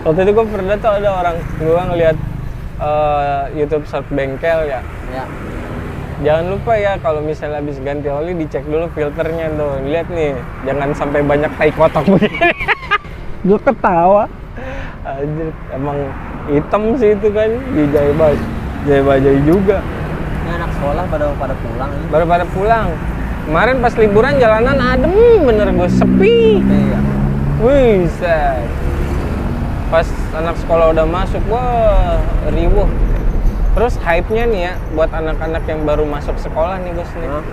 Speaker 3: Waktu itu gue pernah tuh ada orang, gue ngeliat YouTube short bengkel ya.
Speaker 2: Ya.
Speaker 3: Jangan lupa ya kalau misalnya habis ganti oli dicek dulu filternya tuh. Lihat nih, jangan sampai banyak tai kotak begini. Gue ketawa. Anjir, emang hitam sih itu kan di Jaya Bajai juga.
Speaker 2: Ini anak sekolah pada pulang ini.
Speaker 3: Baru pada pulang. Kemarin pas liburan jalanan adem bener gue, sepi.
Speaker 2: Iya.
Speaker 3: Wih, set. Pas anak sekolah udah masuk, wah riuh. Terus hype-nya nih ya buat anak-anak yang baru masuk sekolah nih Gus nih.
Speaker 2: Hah?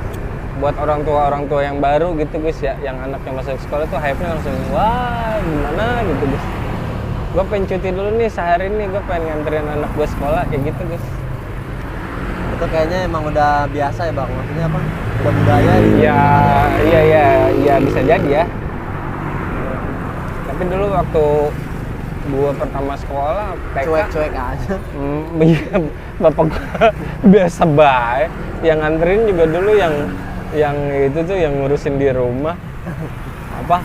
Speaker 3: Buat orang tua yang baru gitu Gus ya, yang anaknya masuk sekolah tuh hype-nya langsung wah gimana gitu Gus. Gue pengen cuti dulu nih sehari nih, gue pengen nganterin anak gue sekolah kayak gitu Gus.
Speaker 2: Itu kayaknya emang udah biasa ya bang, maksudnya apa? Udah budaya gitu.
Speaker 3: Iya bisa jadi ya. Tapi dulu waktu gua pertama sekolah TK,
Speaker 2: Cuek-cuek aja.
Speaker 3: Iya, bapak gua biasa baik. Yang nganterin juga dulu yang itu tuh yang ngurusin di rumah. Apa?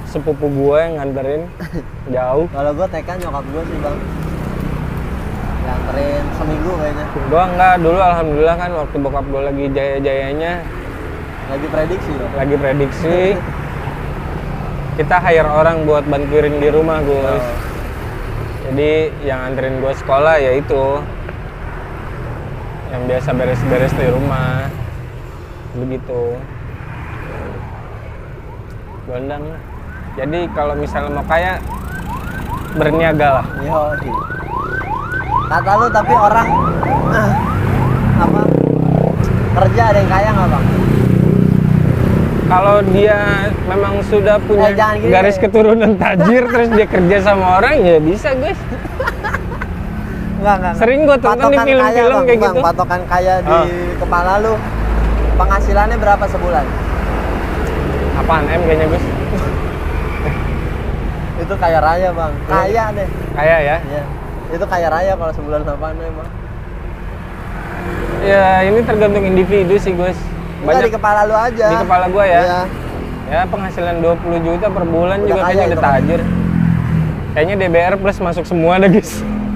Speaker 3: Sepupu gua yang nganterin jauh.
Speaker 2: Kalau gue TK nyokap gue sih bang, nganterin seminggu kayaknya.
Speaker 3: Gua enggak, dulu alhamdulillah kan waktu bokap gua lagi jaya-jayanya,
Speaker 2: Lagi prediksi bang.
Speaker 3: lagi prediksi. Kita hire orang buat bantuin di rumah, Gus.
Speaker 2: Oh.
Speaker 3: Jadi yang anterin gue sekolah ya itu yang biasa beres-beres di rumah, begitu. Gondang. Jadi kalau misalnya mau kaya, berniaga lah.
Speaker 2: Yo, kata lu tapi orang apa kerja ada yang kaya nggak bang?
Speaker 3: Kalau dia memang sudah punya
Speaker 2: jangan gini
Speaker 3: garis
Speaker 2: deh.
Speaker 3: keturunan tajir, terus dia kerja sama orang, ya bisa guys.
Speaker 2: Enggak.
Speaker 3: Sering gua tonton di
Speaker 2: Patokan
Speaker 3: film-film
Speaker 2: kaya, Bang,
Speaker 3: kayak
Speaker 2: Bang,
Speaker 3: gitu.
Speaker 2: Patokan kaya di kepala lu, penghasilannya berapa sebulan?
Speaker 3: Apaan kayaknya Gus?
Speaker 2: Itu kaya raya bang, kaya deh.
Speaker 3: Kaya ya?
Speaker 2: Iya. Itu kaya raya kalau sebulan apaan emang?
Speaker 3: Ya ini tergantung individu sih Gus.
Speaker 2: Enggak di kepala lu aja.
Speaker 3: Di kepala gua ya.
Speaker 2: Iya.
Speaker 3: Ya penghasilan 20 juta per bulan
Speaker 2: Udah
Speaker 3: juga
Speaker 2: kaya
Speaker 3: kayaknya udah
Speaker 2: itu, Bang.
Speaker 3: tajir. Kayaknya DBR plus masuk semua dah guys.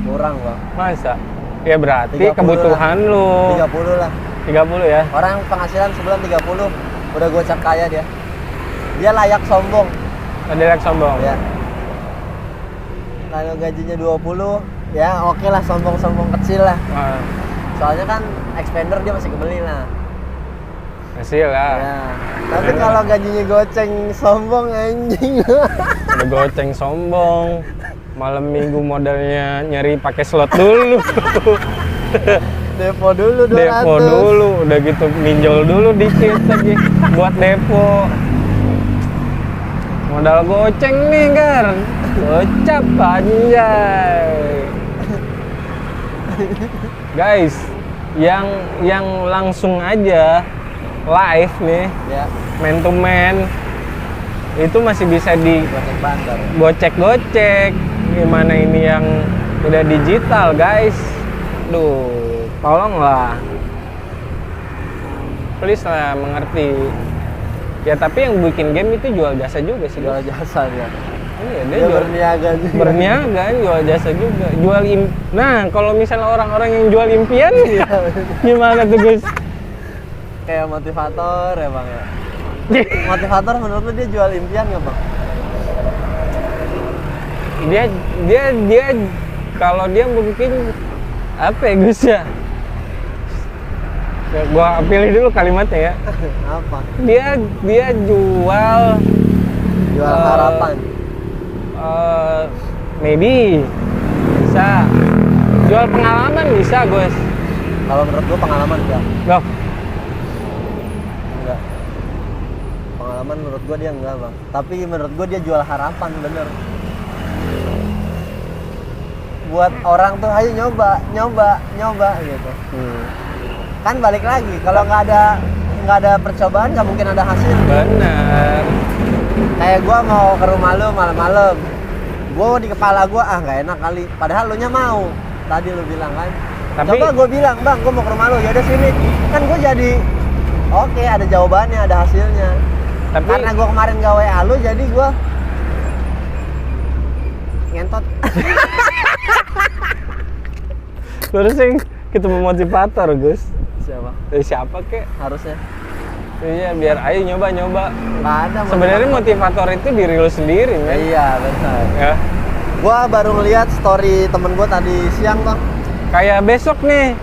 Speaker 2: Kurang bang.
Speaker 3: Masa? Ya berarti
Speaker 2: 30
Speaker 3: kebutuhan lu
Speaker 2: 30 lah.
Speaker 3: 30 ya.
Speaker 2: Orang penghasilan sebulan 30, udah gue cap kaya dia. Dia layak sombong.
Speaker 3: Ada lek sombong.
Speaker 2: Ya. Kalau gajinya 20, ya oke lah sombong-sombong kecil lah.
Speaker 3: Wah,
Speaker 2: Soalnya kan expander dia masih kebeli lah.
Speaker 3: hasil lah.
Speaker 2: Ya. Tapi kalau gajinya goceng sombong anjing.
Speaker 3: Udah goceng sombong. Malam minggu modalnya nyari pakai slot dulu.
Speaker 2: Depo dulu 200.
Speaker 3: Depo dulu, udah gitu minjol dulu dikit lagi buat depo. Modal goceng nih, Gar. Gocap anjay. Guys, yang langsung aja live nih,
Speaker 2: Ya,
Speaker 3: man to man, itu masih bisa
Speaker 2: goceng bandar.
Speaker 3: digocek-gocek. Gimana ini yang udah digital, guys? Duh, tolonglah. Please lah mengerti. Ya tapi yang bikin game itu jual jasa juga sih.
Speaker 2: Jual jasa dia.
Speaker 3: Iya, dia
Speaker 2: Dia
Speaker 3: jual
Speaker 2: berniaga juga.
Speaker 3: berniaga, jual jasa juga. Nah, kalau misalnya orang-orang yang jual impian, gimana tuh, Gus?
Speaker 2: Kayak motivator ya bang ya. Motivator menurut lu dia jual impian nggak bang?
Speaker 3: Dia kalau dia mungkin apa ya, Gus ya? Ya, gua pilih dulu kalimatnya ya.
Speaker 2: Apa?
Speaker 3: Dia jual
Speaker 2: Jual harapan.
Speaker 3: maybe bisa. Jual pengalaman bisa, Gus.
Speaker 2: Kalau menurut gua pengalaman enggak.
Speaker 3: Loh,
Speaker 2: Enggak. Pengalaman menurut gua dia enggak, Bang. Tapi menurut gua dia jual harapan, bener. Buat orang tuh ayo nyoba gitu. Kan balik lagi, kalau nggak ada percobaan nggak mungkin ada hasil.
Speaker 3: bener.
Speaker 2: Kayak gua mau ke rumah lu malam-malam, gua di kepala gua nggak enak kali, padahal lu nya mau. Tadi lu bilang kan,
Speaker 3: Tapi-
Speaker 2: coba gua bilang, bang gua mau ke rumah lu, ya udah sini, kan gua jadi oke, ada jawabannya, ada hasilnya.
Speaker 3: Tapi
Speaker 2: Karena gua kemarin gak WA lu, jadi gua ngentot.
Speaker 3: lu harusnya ketemu motivator, Gus.
Speaker 2: Siapa?
Speaker 3: Dari siapa kek?
Speaker 2: Harusnya
Speaker 3: Iya, biar ayo nyoba.
Speaker 2: nggak ada.
Speaker 3: Sebenarnya motivator itu diri lu sendiri, men.
Speaker 2: Iya benar.
Speaker 3: Ya.
Speaker 2: Gua baru ngeliat story temen gua tadi siang, bang.
Speaker 3: Kayak besok nih.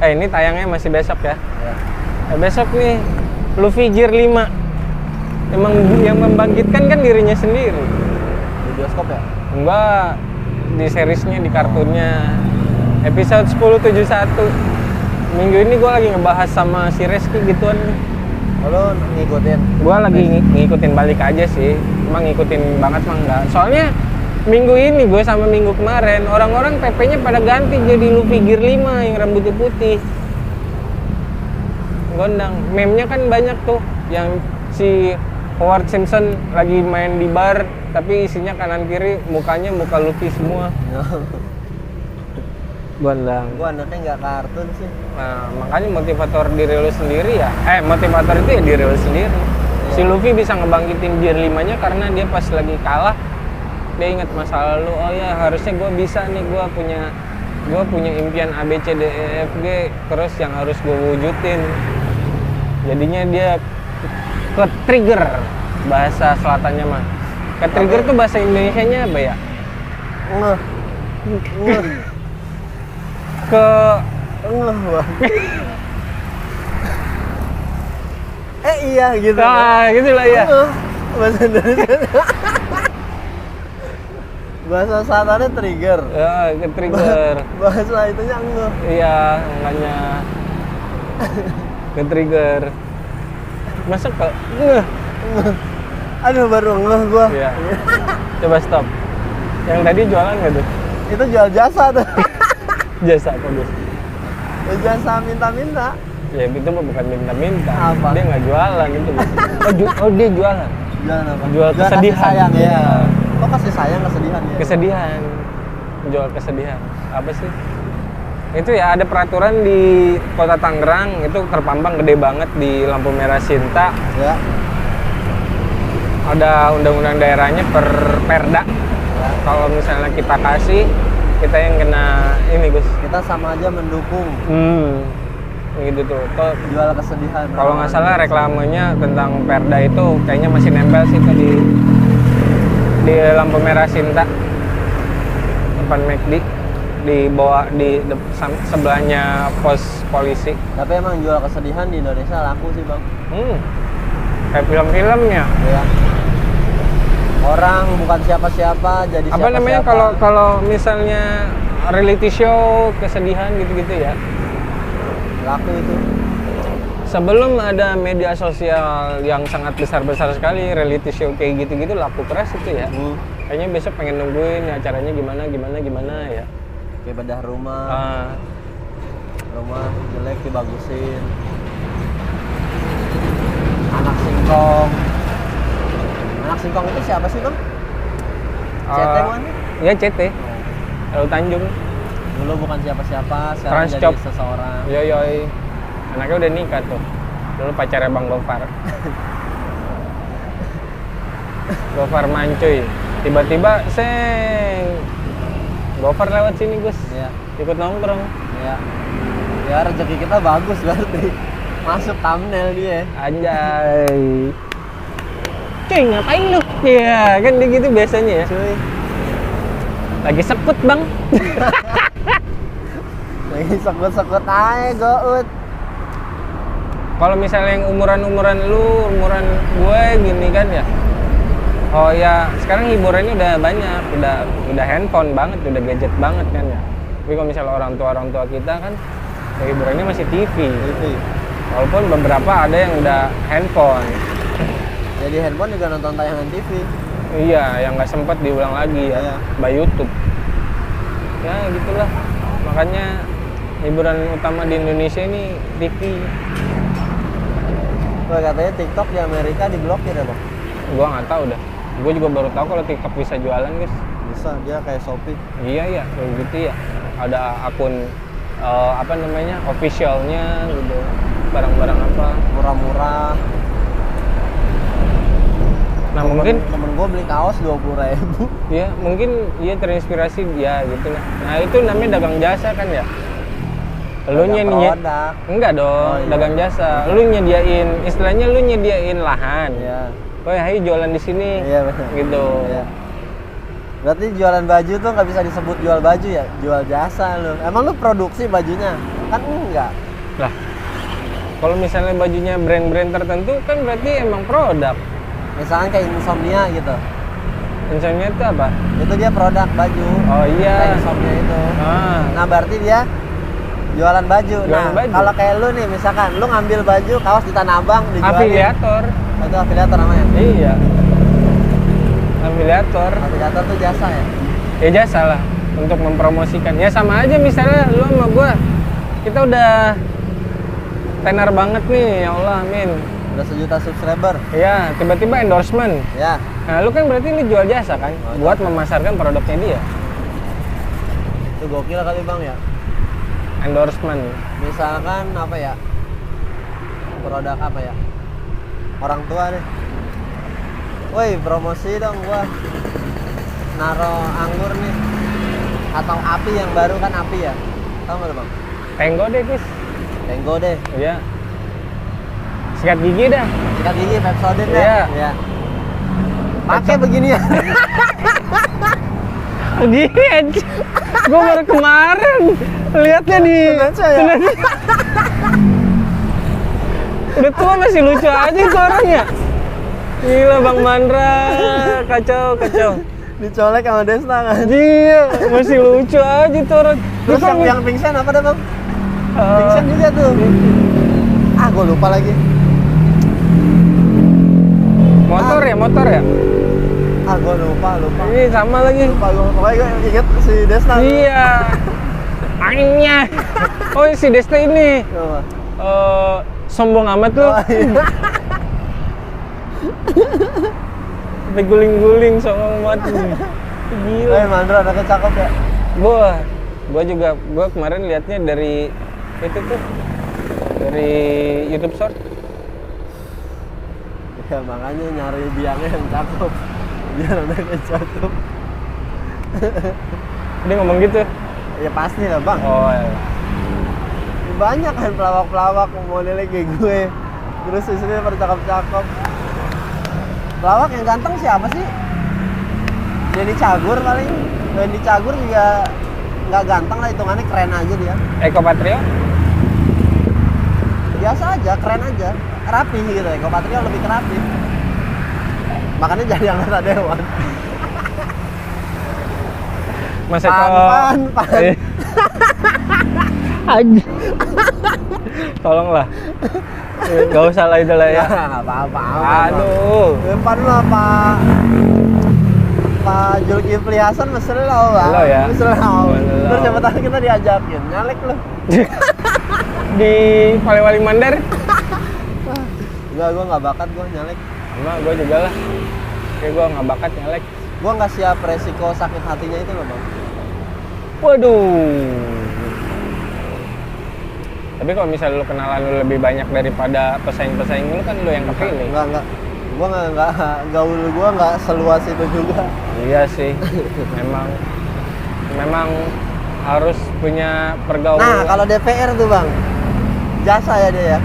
Speaker 3: Ini tayangnya masih besok ya.
Speaker 2: Ya.
Speaker 3: Besok nih Luffy Gear 5. Emang yang membangkitkan kan dirinya sendiri.
Speaker 2: Di bioskop ya?
Speaker 3: Enggak, di seriesnya, di kartunnya. Episode 1071. Minggu ini gue lagi ngebahas sama si Reski gituan.
Speaker 2: Lo ngikutin?
Speaker 3: Gue lagi ngikutin balik aja sih. Emang ngikutin banget mah enggak. Soalnya minggu ini gue sama minggu kemarin orang-orang PP-nya pada ganti jadi Luffy Gear 5 yang rambutnya putih. Gondang. Meme-nya kan banyak tuh yang si Howard Simpson lagi main di bar tapi isinya kanan kiri mukanya muka Luffy semua. Gondang.
Speaker 2: Gua anaknya nggak kartun sih.
Speaker 3: Nah, makanya motivator diri lu sendiri ya. Motivator itu ya diri lu sendiri. Si Luffy bisa ngebangkitin Gear 5-nya karena dia pas lagi kalah dia ingat masa lalu. Oh ya, harusnya gue bisa nih, gue punya impian A B C D E F G terus yang harus gue wujudin. Jadinya dia ke trigger bahasa selatannya mah. Ke trigger tuh bahasa Indonesianya apa ya?
Speaker 2: Ngeh.
Speaker 3: Ke
Speaker 2: Bang. Iya gitu.
Speaker 3: gitu lah ya.
Speaker 2: Bahasa Indonesia. Bahasa selatannya trigger.
Speaker 3: Ya, ke trigger.
Speaker 2: Bahasa itunya ngeh.
Speaker 3: Iya, makanya ke trigger. Masa ke
Speaker 2: Aduh, baru ngeh gua.
Speaker 3: Iya. Coba stop. Yang tadi jualan nggak tuh?
Speaker 2: Itu jual jasa tuh.
Speaker 3: Jasa apa, Gus?
Speaker 2: Jasa minta-minta.
Speaker 3: Ya itu mah bukan minta-minta.
Speaker 2: Apa?
Speaker 3: Dia nggak jualan itu. Oh, dia jualan.
Speaker 2: Jualan apa?
Speaker 3: Jual
Speaker 2: kasih
Speaker 3: kesedihan.
Speaker 2: sayang, ya.
Speaker 3: Iya.
Speaker 2: Kok kasih sayang kesedihan ya?
Speaker 3: Kesedihan. Jual kesedihan. Apa sih? Itu ya ada peraturan di Kota Tangerang itu terpampang gede banget di lampu merah Sinta.
Speaker 2: Ya.
Speaker 3: Ada undang-undang daerahnya per perda.
Speaker 2: Ya.
Speaker 3: Kalau misalnya kita kasih, kita yang kena ini, Gus.
Speaker 2: Kita sama aja mendukung
Speaker 3: Gitu tuh.
Speaker 2: jual kesedihan.
Speaker 3: Kalau nggak salah reklamenya tentang perda itu kayaknya masih nempel sih tuh di lampu merah Sinta depan McD di bawah sebelahnya pos polisi.
Speaker 2: Tapi emang jual kesedihan di Indonesia laku sih, Bang.
Speaker 3: Kayak film-filmnya.
Speaker 2: Ya. Orang bukan siapa-siapa jadi
Speaker 3: Apa
Speaker 2: siapa-siapa.
Speaker 3: namanya kalau misalnya reality show kesedihan gitu-gitu ya.
Speaker 2: Laku itu.
Speaker 3: Sebelum ada media sosial yang sangat besar-besar sekali, reality show kayak gitu-gitu laku keras itu ya. Kayaknya besok pengen nungguin ya, acaranya gimana ya.
Speaker 2: Kayak bedah rumah. Rumah jelek dibagusin. Anak singkong itu siapa sih, Bang? CT bukan?
Speaker 3: Iya, CT. Lalu Tanjung.
Speaker 2: Dulu bukan siapa-siapa, sekarang
Speaker 3: Transcop.
Speaker 2: jadi seseorang.
Speaker 3: Yoi. Anaknya udah nikah tuh. Dulu pacarnya Bang Gofar. Gofar Mancuy. Tiba-tiba Gofar lewat sini, Gus.
Speaker 2: Iya.
Speaker 3: Ikut nongkrong.
Speaker 2: Iya. Ya rezeki kita bagus berarti. Masuk thumbnail dia.
Speaker 3: Anjay. Cuy, ngapain lu? Iya, kan dia gitu biasanya ya.
Speaker 2: Cuy.
Speaker 3: Lagi sekut, Bang.
Speaker 2: Lagi sekut-sekut aja, gout.
Speaker 3: Kalau misalnya yang umuran lu, umuran gue gini kan ya. Oh ya, sekarang hiburannya udah banyak, udah handphone banget, udah gadget banget kan ya. Tapi kalau misalnya orang tua kita kan ya hiburannya masih TV. Walaupun beberapa ada yang udah handphone.
Speaker 2: Jadi handphone juga nonton tayangan TV.
Speaker 3: Iya, yang nggak sempet diulang lagi ya,
Speaker 2: Iya.
Speaker 3: by YouTube. Ya gitulah. Makanya hiburan utama di Indonesia ini TV.
Speaker 2: Wah, katanya TikTok di Amerika diblokir ya bang?
Speaker 3: Gua nggak tahu dah. Gue juga baru tahu kalau TikTok bisa jualan guys.
Speaker 2: Bisa, dia kayak Shopee.
Speaker 3: Iya kayak gitu ya. Ada akun apa namanya officialnya gitu. Barang-barang apa?
Speaker 2: Murah-murah.
Speaker 3: Nah mungkin
Speaker 2: Temen gue beli kaos 20.000.
Speaker 3: ya mungkin dia terinspirasi dia gitu lah. Nah itu namanya dagang jasa kan ya. Lu
Speaker 2: Dagang produk.
Speaker 3: enggak dong,
Speaker 2: Oh, iya.
Speaker 3: dagang jasa. Lu nyediain, istilahnya lu nyediain lahan.
Speaker 2: Iya.
Speaker 3: Oh ya, ayo jualan di sini.
Speaker 2: Iya benar.
Speaker 3: Gitu.
Speaker 2: Iya. Berarti jualan baju tuh nggak bisa disebut jual baju ya, jual jasa lu. Emang lu produksi bajunya? Kan enggak.
Speaker 3: Lah. Kalau misalnya bajunya brand-brand tertentu kan berarti emang produk.
Speaker 2: Misalnya kayak Insomnia gitu.
Speaker 3: Insomnia itu apa?
Speaker 2: Itu dia produk baju.
Speaker 3: Oh
Speaker 2: Kayak
Speaker 3: iya.
Speaker 2: Insomnia itu.
Speaker 3: Ah.
Speaker 2: Nah, berarti dia jualan baju.
Speaker 3: Jualan
Speaker 2: Nah,
Speaker 3: baju.
Speaker 2: kalau kayak lu nih misalkan lu ngambil baju kaos di Tanah Abang dijualin.
Speaker 3: Afiliator.
Speaker 2: Itu afiliator namanya.
Speaker 3: Iya. Afiliator.
Speaker 2: Afiliator tuh jasa ya.
Speaker 3: Ya jasa lah untuk mempromosikan. Ya sama aja misalnya lu sama gua. Kita udah tenar banget nih, ya Allah, amin.
Speaker 2: Udah 1 juta subscriber.
Speaker 3: Ya, tiba-tiba endorsement.
Speaker 2: Ya.
Speaker 3: Nah, lu kan berarti lu jual jasa kan
Speaker 2: Oh,
Speaker 3: buat memasarkan produknya dia.
Speaker 2: Itu gokil kali Bang ya.
Speaker 3: Endorsement.
Speaker 2: Misalkan apa ya? Produk apa ya? Orang tua deh. Woi, promosi dong gua. Naro anggur nih. Atau api yang baru kan api ya. Tahu nggak Bang?
Speaker 3: Tenggo deh, Kis.
Speaker 2: Tenggo deh.
Speaker 3: Iya. Sikat gigi dah.
Speaker 2: Sikat gigi Pepsodent deh.
Speaker 3: Iya.
Speaker 2: Iya. Pakai begini ya.
Speaker 3: Gigi. Gua baru kemarin lihatnya di
Speaker 2: Indonesia ya?
Speaker 3: Udah tua masih lucu aja itu orangnya. Gila Bang Mandra, kacau.
Speaker 2: Dicolek sama Desna kan.
Speaker 3: Iya, masih lucu aja tuh orang.
Speaker 2: Terus yang pingsan apa dah Bang? Pingsan juga tuh. Ah, gua lupa lagi.
Speaker 3: motor ya?
Speaker 2: Ah, gua lupa.
Speaker 3: Ini sama lagi.
Speaker 2: Pokoknya gue inget si Desna.
Speaker 3: Iya. Anginnya. Oh, si Desta ini.
Speaker 2: Coba.
Speaker 3: Sombong amat lu.
Speaker 2: Oh, iya.
Speaker 3: Sampai guling-guling sombong amat. Gila.
Speaker 2: Mandra anaknya cakep ya.
Speaker 3: Gua kemarin liatnya dari itu tuh. Dari YouTube Short.
Speaker 2: Ya makanya nyari biangnya yang cakep. Biar anaknya cakep.
Speaker 3: Dia ngomong gitu.
Speaker 2: Ya pasti lah Bang.
Speaker 3: Oh iya.
Speaker 2: Banyak kan pelawak-pelawak modelnya kayak gue. Terus istrinya pada cakep-cakep. Pelawak yang ganteng siapa sih? Denny Cagur paling. Denny Cagur juga nggak ganteng lah, hitungannya keren aja dia.
Speaker 3: Eko Patrio?
Speaker 2: Biasa aja, keren aja. Rapi gitu ya, Eko Patrio lebih ke rapi. Makanya jadi anggota dewan.
Speaker 3: Mas Eko.
Speaker 2: Pan.
Speaker 3: Aja. Tolonglah. Gak usah lah itu lah ya.
Speaker 2: Nggak apa-apa.
Speaker 3: Aduh.
Speaker 2: Depan mah Pak Zulkifli Hasan mesra Bang.
Speaker 3: Halo ya.
Speaker 2: Mesra.
Speaker 3: Halo.
Speaker 2: Terus siapa tahu kita diajakin, nyalek lu.
Speaker 3: Di Polewali Mandar.
Speaker 2: Enggak, gua nggak bakat gua nyalek.
Speaker 3: Sama gue juga lah. Kayak gue gak bakat nyalek.
Speaker 2: Gua nggak siap resiko sakit hatinya itu loh Bang.
Speaker 3: Waduh. Tapi kalau misalnya lu kenalan lu lebih banyak daripada pesaing-pesaing lu kan lu yang kepilih.
Speaker 2: Enggak. Gua nggak gaul gua nggak seluas itu juga.
Speaker 3: Iya sih. Memang harus punya pergaulan.
Speaker 2: Nah, kalau DPR tuh Bang, jasa ya dia ya.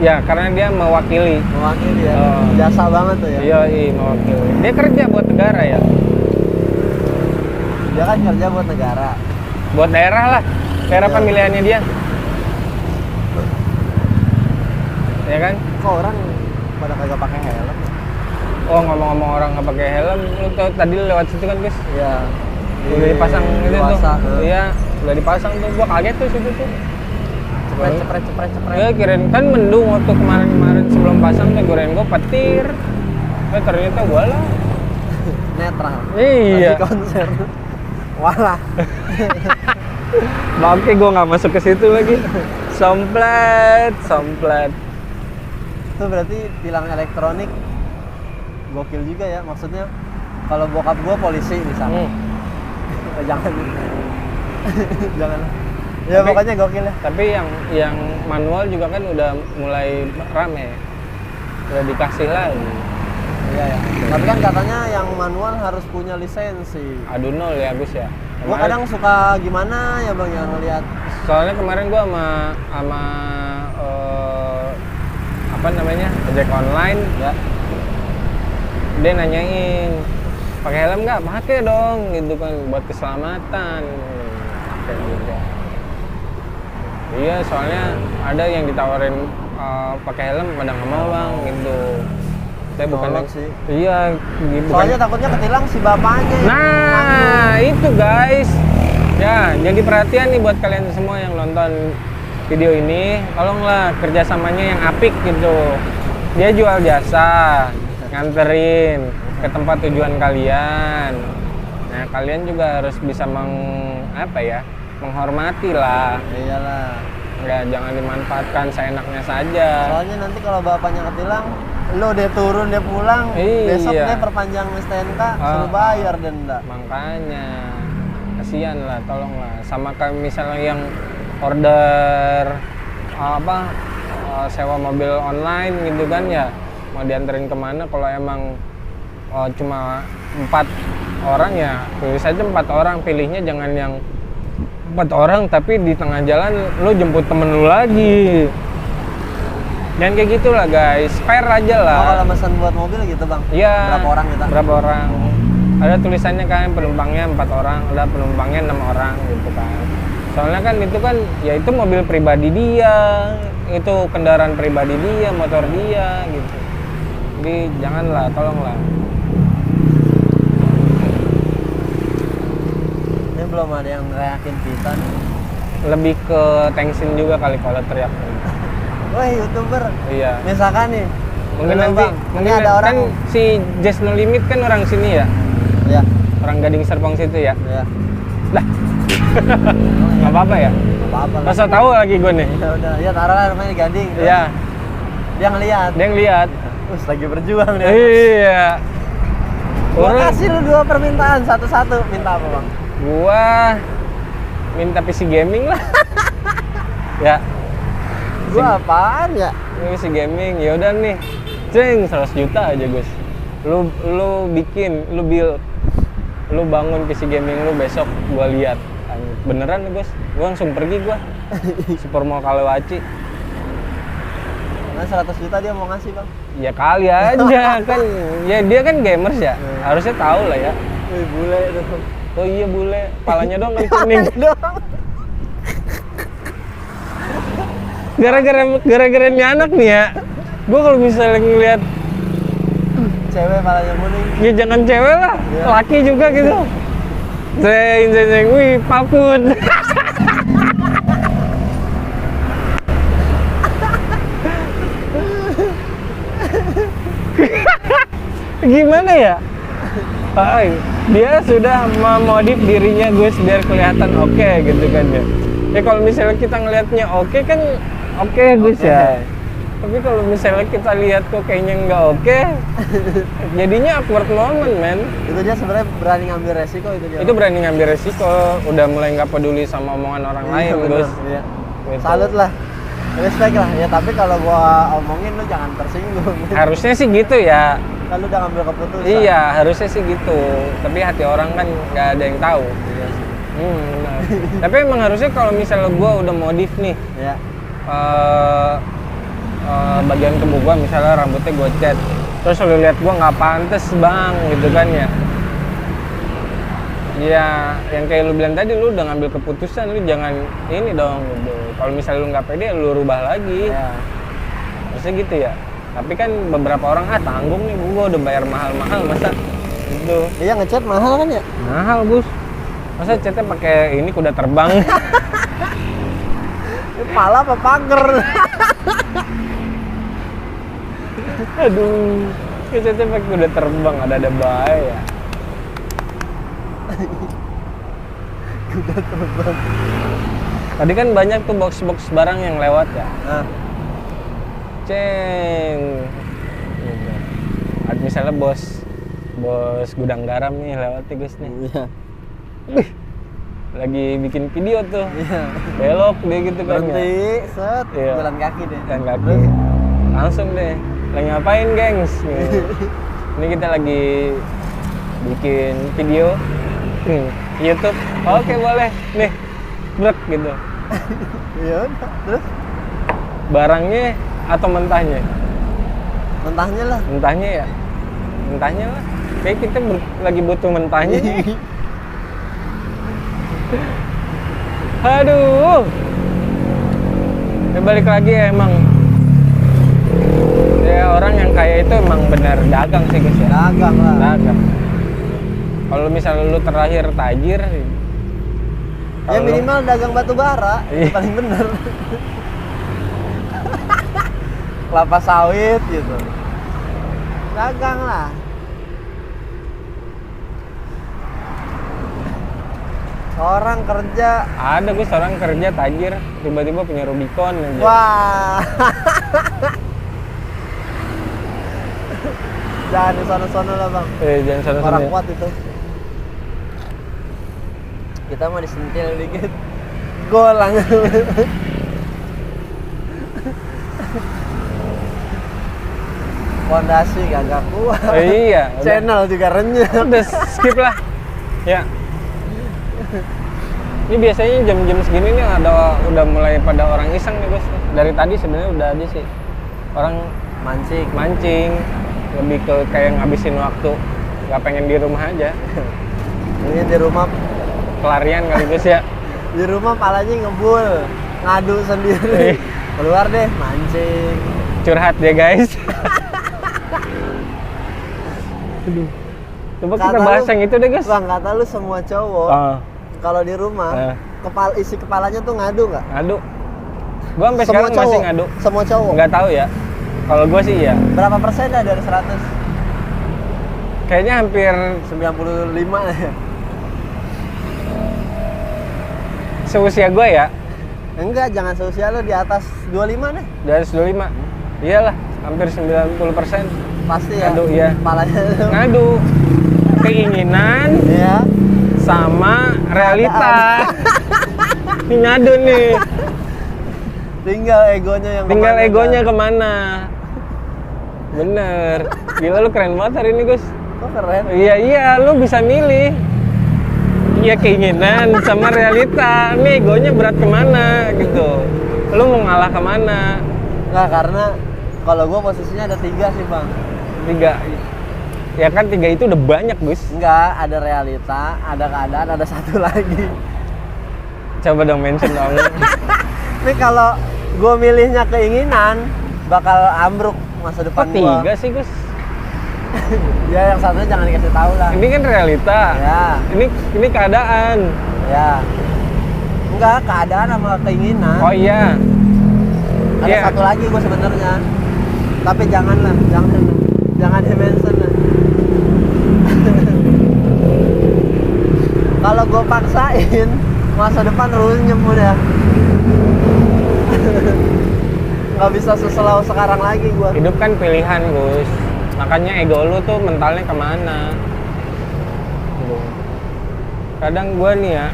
Speaker 3: Ya, karena dia mewakili.
Speaker 2: Mewakili ya.
Speaker 3: Oh.
Speaker 2: Jasa banget tuh ya.
Speaker 3: Iya, mewakili. Dia kerja buat negara ya.
Speaker 2: Dia kan kerja buat negara.
Speaker 3: Buat daerah lah. Daerah
Speaker 2: Iya.
Speaker 3: pemilihannya dia. ya kan?
Speaker 2: Kok orang pada kagak pakai helm?
Speaker 3: Oh, ngomong-ngomong orang nggak pakai helm, lu tau tadi lu lewat situ kan guys?
Speaker 2: Iya.
Speaker 3: Udah dipasang itu tuh.
Speaker 2: Dewasa,
Speaker 3: Iya, udah dipasang tuh. Gua kaget tuh situ tuh.
Speaker 2: Cepret.
Speaker 3: Ya kirain kan mendung waktu kemarin sebelum pasang tuh, kirain gua petir. Ternyata gua lah.
Speaker 2: Netral.
Speaker 3: Iya.
Speaker 2: Lagi konser. Walah.
Speaker 3: Bangke gua nggak masuk ke situ lagi. Somplet.
Speaker 2: Itu berarti tilang elektronik gokil juga ya. Maksudnya kalau bokap gua polisi misalnya. Jangan. Ya
Speaker 3: Tapi-
Speaker 2: pokoknya gokil ya.
Speaker 3: Tapi yang manual juga kan udah mulai rame. Udah dikasih lagi.
Speaker 2: Iya ya. Tapi kan katanya yang manual harus punya lisensi.
Speaker 3: Adu nol ya Gus ya.
Speaker 2: Gua
Speaker 3: Kemarin-
Speaker 2: kadang suka gimana ya Bang yang ngeliat.
Speaker 3: Soalnya kemarin gua sama apa namanya, ojek online
Speaker 2: Ya.
Speaker 3: dia nanyain pakai helm nggak, pakai dong gitu kan buat keselamatan. Pakai juga. Iya, soalnya ada yang ditawarin pakai helm pada nggak mau bang gitu. Saya bukan
Speaker 2: Nolak sih.
Speaker 3: Iya, gitu.
Speaker 2: Soalnya takutnya ketilang si bapaknya.
Speaker 3: Nah, itu guys. Ya, jadi perhatian nih buat kalian semua yang nonton video ini, tolonglah kerjasamanya yang apik gitu. Dia jual jasa, nganterin ke tempat tujuan kalian. Nah, kalian juga harus bisa menghormati lah.
Speaker 2: Iyalah.
Speaker 3: Ya, jangan dimanfaatkan seenaknya saja.
Speaker 2: Soalnya nanti kalau bapaknya ketilang, lo dia turun dia pulang,
Speaker 3: Iya.
Speaker 2: besok dia perpanjang STNK, suruh bayar denda.
Speaker 3: Makanya kasihan lah, tolonglah. Sama kayak misalnya yang order sewa mobil online gitu kan ya, mau dianterin kemana, kalau emang cuma 4 orang ya pilih saja 4 orang, pilihnya jangan yang 4 orang tapi di tengah jalan lu jemput temen lu lagi. Dan kayak gitulah guys, fair aja lah.
Speaker 2: Oh, kalau pesan buat mobil gitu bang?
Speaker 3: Iya.
Speaker 2: Berapa orang kita?
Speaker 3: Berapa orang? Ada tulisannya kan penumpangnya 4 orang, ada penumpangnya 6 orang gitu kan. Soalnya kan itu kan, ya itu mobil pribadi dia, itu kendaraan pribadi dia, motor dia gitu. Jadi janganlah, tolonglah.
Speaker 2: Ini belum ada yang ngerayakin kita nih.
Speaker 3: Lebih ke tensin juga kali kalau teriak.
Speaker 2: Wah YouTuber,
Speaker 3: Iya.
Speaker 2: misalkan nih,
Speaker 3: Mungkin
Speaker 2: halo,
Speaker 3: nanti,
Speaker 2: bang,
Speaker 3: mungkin
Speaker 2: ini ada orang.
Speaker 3: kan si Just No Limit kan orang sini ya,
Speaker 2: Ya,
Speaker 3: orang Gading Serpong situ ya.
Speaker 2: ya.
Speaker 3: Lah, nggak apa-apa ya.
Speaker 2: Apa-apa lah.
Speaker 3: Masa tahu lagi gue nih.
Speaker 2: Ya udah, ya taruh lah namanya Gading. Terus
Speaker 3: Iya,
Speaker 2: Dia ngeliat.
Speaker 3: dia ngeliat.
Speaker 2: Terus lagi berjuang dia.
Speaker 3: Iya.
Speaker 2: Gua
Speaker 3: Orang,
Speaker 2: kasih lu 2 permintaan, satu-satu. Minta apa bang?
Speaker 3: gua minta PC gaming lah. Ya,
Speaker 2: Gua apaan ya?
Speaker 3: PC gaming. Ya udah nih. Ceng, 100 juta aja, Gus. Lu bikin, lu build. Lu bangun PC gaming lu besok gua lihat. Beneran nih, Gus. Gua langsung pergi gua. Super Mall Kalewaci.
Speaker 2: Nah 100 juta dia mau ngasih bang.
Speaker 3: Ya kali aja kan. Ya dia kan gamers ya. Harusnya tahu lah ya.
Speaker 2: Wih bule itu.
Speaker 3: Oh iya bule, palanya doang kan kuning.
Speaker 2: Doang.
Speaker 3: Gara-gara ini anak nih ya. Gua kalau misalnya ngeliat,
Speaker 2: Cewek palanya kuning.
Speaker 3: ya jangan cewek lah,
Speaker 2: Iya.
Speaker 3: laki juga gitu. Zeng, wih pakun. Gimana ya? Dia sudah memodif dirinya Gus biar kelihatan oke gitu kan ya. Ya kalau misalnya kita ngelihatnya oke kan oke Gus
Speaker 2: Oke.
Speaker 3: ya. Tapi kalau misalnya kita lihat kok kayaknya nggak oke, jadinya awkward moment men.
Speaker 2: Itu dia sebenarnya berani ngambil resiko itu dia.
Speaker 3: Itu berani ngambil resiko, udah mulai nggak peduli sama omongan orang
Speaker 2: Iya,
Speaker 3: lain
Speaker 2: bener,
Speaker 3: Gus.
Speaker 2: iya.
Speaker 3: Gitu.
Speaker 2: Salut lah. Respect lah. Ya tapi kalau gua omongin lu jangan tersinggung.
Speaker 3: Harusnya sih gitu ya.
Speaker 2: Kalau udah ngambil keputusan.
Speaker 3: Iya, harusnya sih gitu. Tapi hati orang kan nggak ada yang tahu.
Speaker 2: Iya sih.
Speaker 3: Benar. Tapi emang harusnya kalau misalnya gua udah modif nih,
Speaker 2: Ya.
Speaker 3: bagian tubuh gua misalnya rambutnya gua cat, terus lu lihat gua nggak pantes bang gitu kan ya. Ya, yang kayak lu bilang tadi, lu udah ngambil keputusan, lu jangan ini dong gitu. Kalau misalnya lu nggak pede, lu rubah lagi.
Speaker 2: Ya.
Speaker 3: Maksudnya gitu ya. Tapi kan beberapa orang tanggung nih, gua udah bayar mahal-mahal masa gitu.
Speaker 2: Iya, ngecat mahal kan ya?
Speaker 3: Mahal, Gus. Masa catnya pakai ini kuda terbang?
Speaker 2: Ini pala apa pager?
Speaker 3: Aduh. Catnya pakai kuda terbang, ada bae ya.
Speaker 2: Kuda terbang.
Speaker 3: Tadi kan banyak tuh box-box barang yang lewat ya.
Speaker 2: Nah,
Speaker 3: Ceng. Gitu. Misalnya bos gudang garam nih lewat nih Gus nih.
Speaker 2: iya.
Speaker 3: Wih, lagi bikin video tuh.
Speaker 2: Iya.
Speaker 3: Belok dia gitu kan ya.
Speaker 2: Berhenti, set,
Speaker 3: Iya.
Speaker 2: jalan kaki deh.
Speaker 3: Jalan kaki. Langsung deh. Lagi ngapain, gengs? Gitu. Ini kita lagi bikin video YouTube. Oke, boleh. Nih. Brek gitu.
Speaker 2: Iya udah. Terus
Speaker 3: Barangnya atau mentahnya?
Speaker 2: mentahnya lah.
Speaker 3: Mentahnya ya. Mentahnya lah. Kayak kita lagi butuh mentahnya. Aduh. Ya balik lagi ya emang. Ya orang yang kaya itu emang benar dagang sih guys ya.
Speaker 2: Dagang lah.
Speaker 3: Dagang. Kalau misalnya lu terlahir tajir,
Speaker 2: Ya
Speaker 3: kalau lu-
Speaker 2: minimal dagang batu bara,
Speaker 3: Iya.
Speaker 2: itu paling bener. Kelapa sawit gitu. Dagang lah. Orang kerja,
Speaker 3: ada gue seorang kerja tajir, tiba-tiba punya Rubicon aja.
Speaker 2: wah. Jangan di sono-sono lah bang.
Speaker 3: Jangan sana-sana.
Speaker 2: Orang
Speaker 3: Ya.
Speaker 2: kuat itu. Kita mah disentil dikit. Gol langsung. Fondasi kagak kuat.
Speaker 3: Iya. udah.
Speaker 2: Channel juga renyah.
Speaker 3: Udah skip lah. Ya. Ini biasanya jam-jam segini nih udah mulai pada orang iseng nih Gus. Dari tadi sebenarnya udah ada sih. Orang
Speaker 2: Mancing.
Speaker 3: mancing, lebih ke kayak ngabisin waktu, nggak pengen di rumah aja.
Speaker 2: Ini di rumah,
Speaker 3: Pelarian kali Gus ya.
Speaker 2: di rumah palanya ngebul, ngadu sendiri. Keluar deh, mancing.
Speaker 3: Curhat ya guys. Aduh. Coba kita
Speaker 2: Kata
Speaker 3: bahas
Speaker 2: lu-
Speaker 3: yang itu deh Gus.
Speaker 2: Bang, kata lu semua cowok
Speaker 3: Oh,
Speaker 2: kalau di rumah isi kepalanya tuh ngadu nggak?
Speaker 3: ngadu. Gua sampai sekarang masih ngadu.
Speaker 2: Semua cowok.
Speaker 3: Nggak tahu ya. Kalau gua sih iya.
Speaker 2: Berapa persen dah dari 100?
Speaker 3: Kayaknya hampir
Speaker 2: 95 ya.
Speaker 3: seusia gua ya.
Speaker 2: Enggak, jangan seusia lu di atas 25 deh.
Speaker 3: Dari 25. Iyalah, hampir 90%.
Speaker 2: Pasti ya.
Speaker 3: Ngadu, iya.
Speaker 2: Kepalanya tuh.
Speaker 3: Ngadu keinginan
Speaker 2: Iya.
Speaker 3: sama realita. Ini ngadu nih.
Speaker 2: Tinggal egonya yang
Speaker 3: Tinggal
Speaker 2: kemana,
Speaker 3: egonya
Speaker 2: Bang.
Speaker 3: kemana. Bener. Gila lu keren banget hari ini Gus.
Speaker 2: Kok keren?
Speaker 3: Iya, lu bisa milih. Iya keinginan sama realita. Nih egonya berat kemana gitu. Lu mau ngalah kemana?
Speaker 2: Enggak, karena kalau gua posisinya ada 3 sih bang.
Speaker 3: 3. Ya kan 3 itu udah banyak Gus.
Speaker 2: Enggak, ada realita, ada keadaan, ada satu lagi.
Speaker 3: Coba dong mention dong.
Speaker 2: Ini kalau gua milihnya keinginan, bakal ambruk masa
Speaker 3: Kok
Speaker 2: depan gua.
Speaker 3: 3 sih Gus?
Speaker 2: Ya yang satunya jangan dikasih tahu lah.
Speaker 3: Ini kan realita.
Speaker 2: Ya,
Speaker 3: Ini keadaan.
Speaker 2: ya. Enggak, keadaan sama keinginan.
Speaker 3: Oh iya.
Speaker 2: Ada
Speaker 3: Iya.
Speaker 2: satu lagi gua sebenarnya. Tapi janganlah, jangan di-mention lah. Kalau gua paksain, masa depan runyem udah. Nggak bisa seselau sekarang lagi gua.
Speaker 3: Hidup kan pilihan Gus. Makanya ego lu tuh mentalnya kemana. Gitu. Kadang gua nih ya,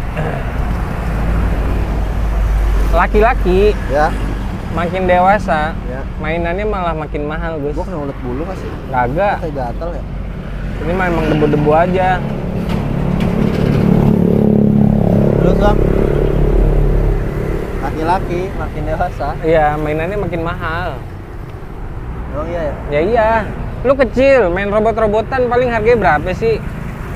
Speaker 3: laki-laki
Speaker 2: Ya,
Speaker 3: makin dewasa,
Speaker 2: ya.
Speaker 3: mainannya malah makin mahal Gus.
Speaker 2: Gua kena ulet bulu nggak sih?
Speaker 3: Kagak,
Speaker 2: Kayak gatel ya.
Speaker 3: ini memang debu-debu aja.
Speaker 2: Terus bang, laki-laki makin dewasa.
Speaker 3: Iya, mainannya makin mahal.
Speaker 2: Emang iya ya?
Speaker 3: Ya iya, lu kecil main robot-robotan paling harganya berapa sih?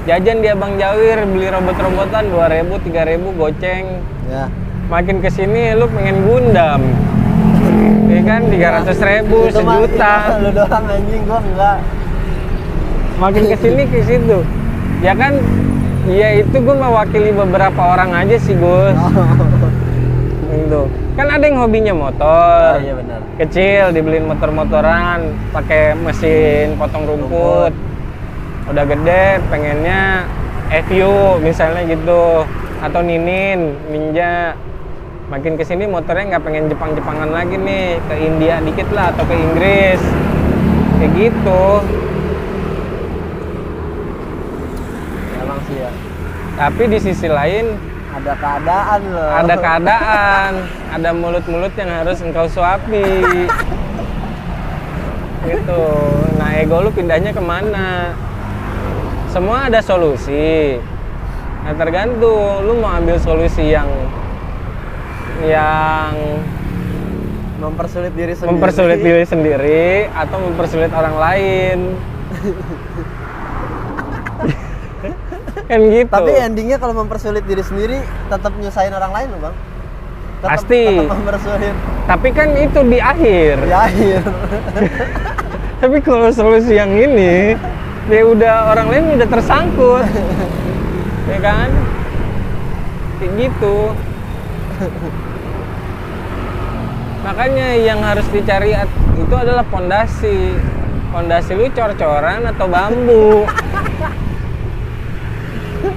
Speaker 3: Jajan di Abang Jawir beli robot-robotan 2.000, 3.000 goceng.
Speaker 2: Ya.
Speaker 3: Makin kesini lu pengen Gundam. Ya kan 300.000,
Speaker 2: Itu mah-
Speaker 3: sejuta.
Speaker 2: itu mah lu doang anjing, gua enggak.
Speaker 3: Makin kesini ke situ. Ya kan, ya itu gue mewakili beberapa orang aja sih Gus. Gitu. Kan ada yang hobinya motor.
Speaker 2: Iya benar.
Speaker 3: Kecil dibeliin motor-motoran, pakai mesin potong rumput. Udah gede pengennya FU misalnya gitu, atau Ninin, Ninja. Makin kesini motornya nggak pengen Jepang-Jepangan lagi nih, ke India dikit lah atau ke Inggris, kayak gitu.
Speaker 2: Emang sih ya.
Speaker 3: Tapi di sisi lain
Speaker 2: Ada keadaan loh.
Speaker 3: ada keadaan, ada mulut-mulut yang harus engkau suapi. Gitu. Nah, ego lu pindahnya kemana? Semua ada solusi. Nah, tergantung lu mau ambil solusi yang
Speaker 2: mempersulit diri sendiri.
Speaker 3: mempersulit diri sendiri atau mempersulit orang lain. Kan gitu.
Speaker 2: Tapi endingnya kalau mempersulit diri sendiri tetap nyusahin orang lain loh bang.
Speaker 3: Pasti.
Speaker 2: Tetap mempersulit
Speaker 3: Tapi kan itu di akhir.
Speaker 2: di akhir.
Speaker 3: Tapi kalau solusi yang ini, ya udah orang lain udah tersangkut, ya kan? Kayak gitu. Makanya yang harus dicari itu adalah pondasi. Pondasi lu cor-coran atau bambu?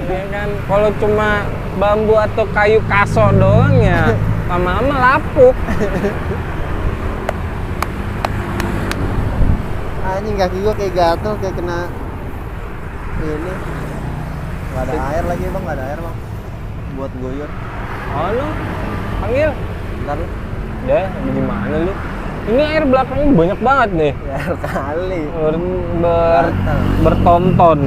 Speaker 3: Ya kan? Kalau cuma bambu atau kayu kaso doang ya, lama-lama lapuk.
Speaker 2: Anjing kaki gua kayak gatel, kayak kena ini. Gak ada air lagi bang, gak ada air bang. Buat goyor.
Speaker 3: Oh lu, panggil.
Speaker 2: Bentar lu.
Speaker 3: Ya, di mana lu? Ini air belakangnya banyak banget nih.
Speaker 2: Ya kali.
Speaker 3: Bertonton.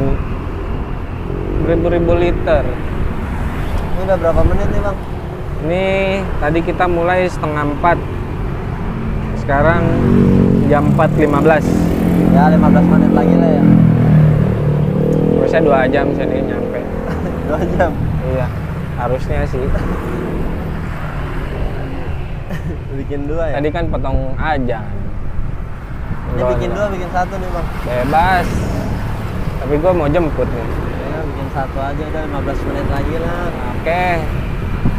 Speaker 3: Beribu-ribu liter.
Speaker 2: Ini udah berapa menit nih bang?
Speaker 3: Ini tadi kita mulai 3:30. Sekarang jam 4:15.
Speaker 2: Ya 15 menit lagi lah ya.
Speaker 3: Harusnya 2 jam sini nyampe.
Speaker 2: 2 jam.
Speaker 3: Iya, harusnya sih.
Speaker 2: Bikin 2 ya?
Speaker 3: Tadi kan potong aja.
Speaker 2: Ini bikin 2, bikin 1 nih bang.
Speaker 3: Bebas. Tapi gua mau jemput nih.
Speaker 2: Ya bikin 1 aja, udah 15 menit lagi lah.
Speaker 3: Oke.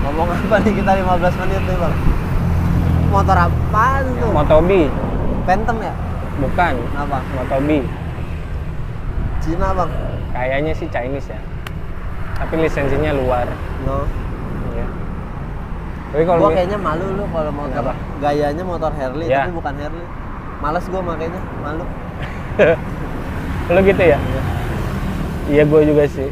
Speaker 2: Ngomong apa nih kita 15 menit nih bang? Motor apaan tuh?
Speaker 3: Motobi.
Speaker 2: Phantom ya?
Speaker 3: Bukan.
Speaker 2: Apa?
Speaker 3: Motobi.
Speaker 2: Cina bang?
Speaker 3: Kayaknya sih Chinese ya. Tapi lisensinya luar.
Speaker 2: No.
Speaker 3: Iya. Tapi kalau
Speaker 2: Gua kayaknya malu lu kalau motor
Speaker 3: Kenapa?
Speaker 2: gayanya motor Harley
Speaker 3: Ya.
Speaker 2: tapi bukan Harley. Males gua makanya, malu.
Speaker 3: lu gitu ya? Iya, gue juga sih.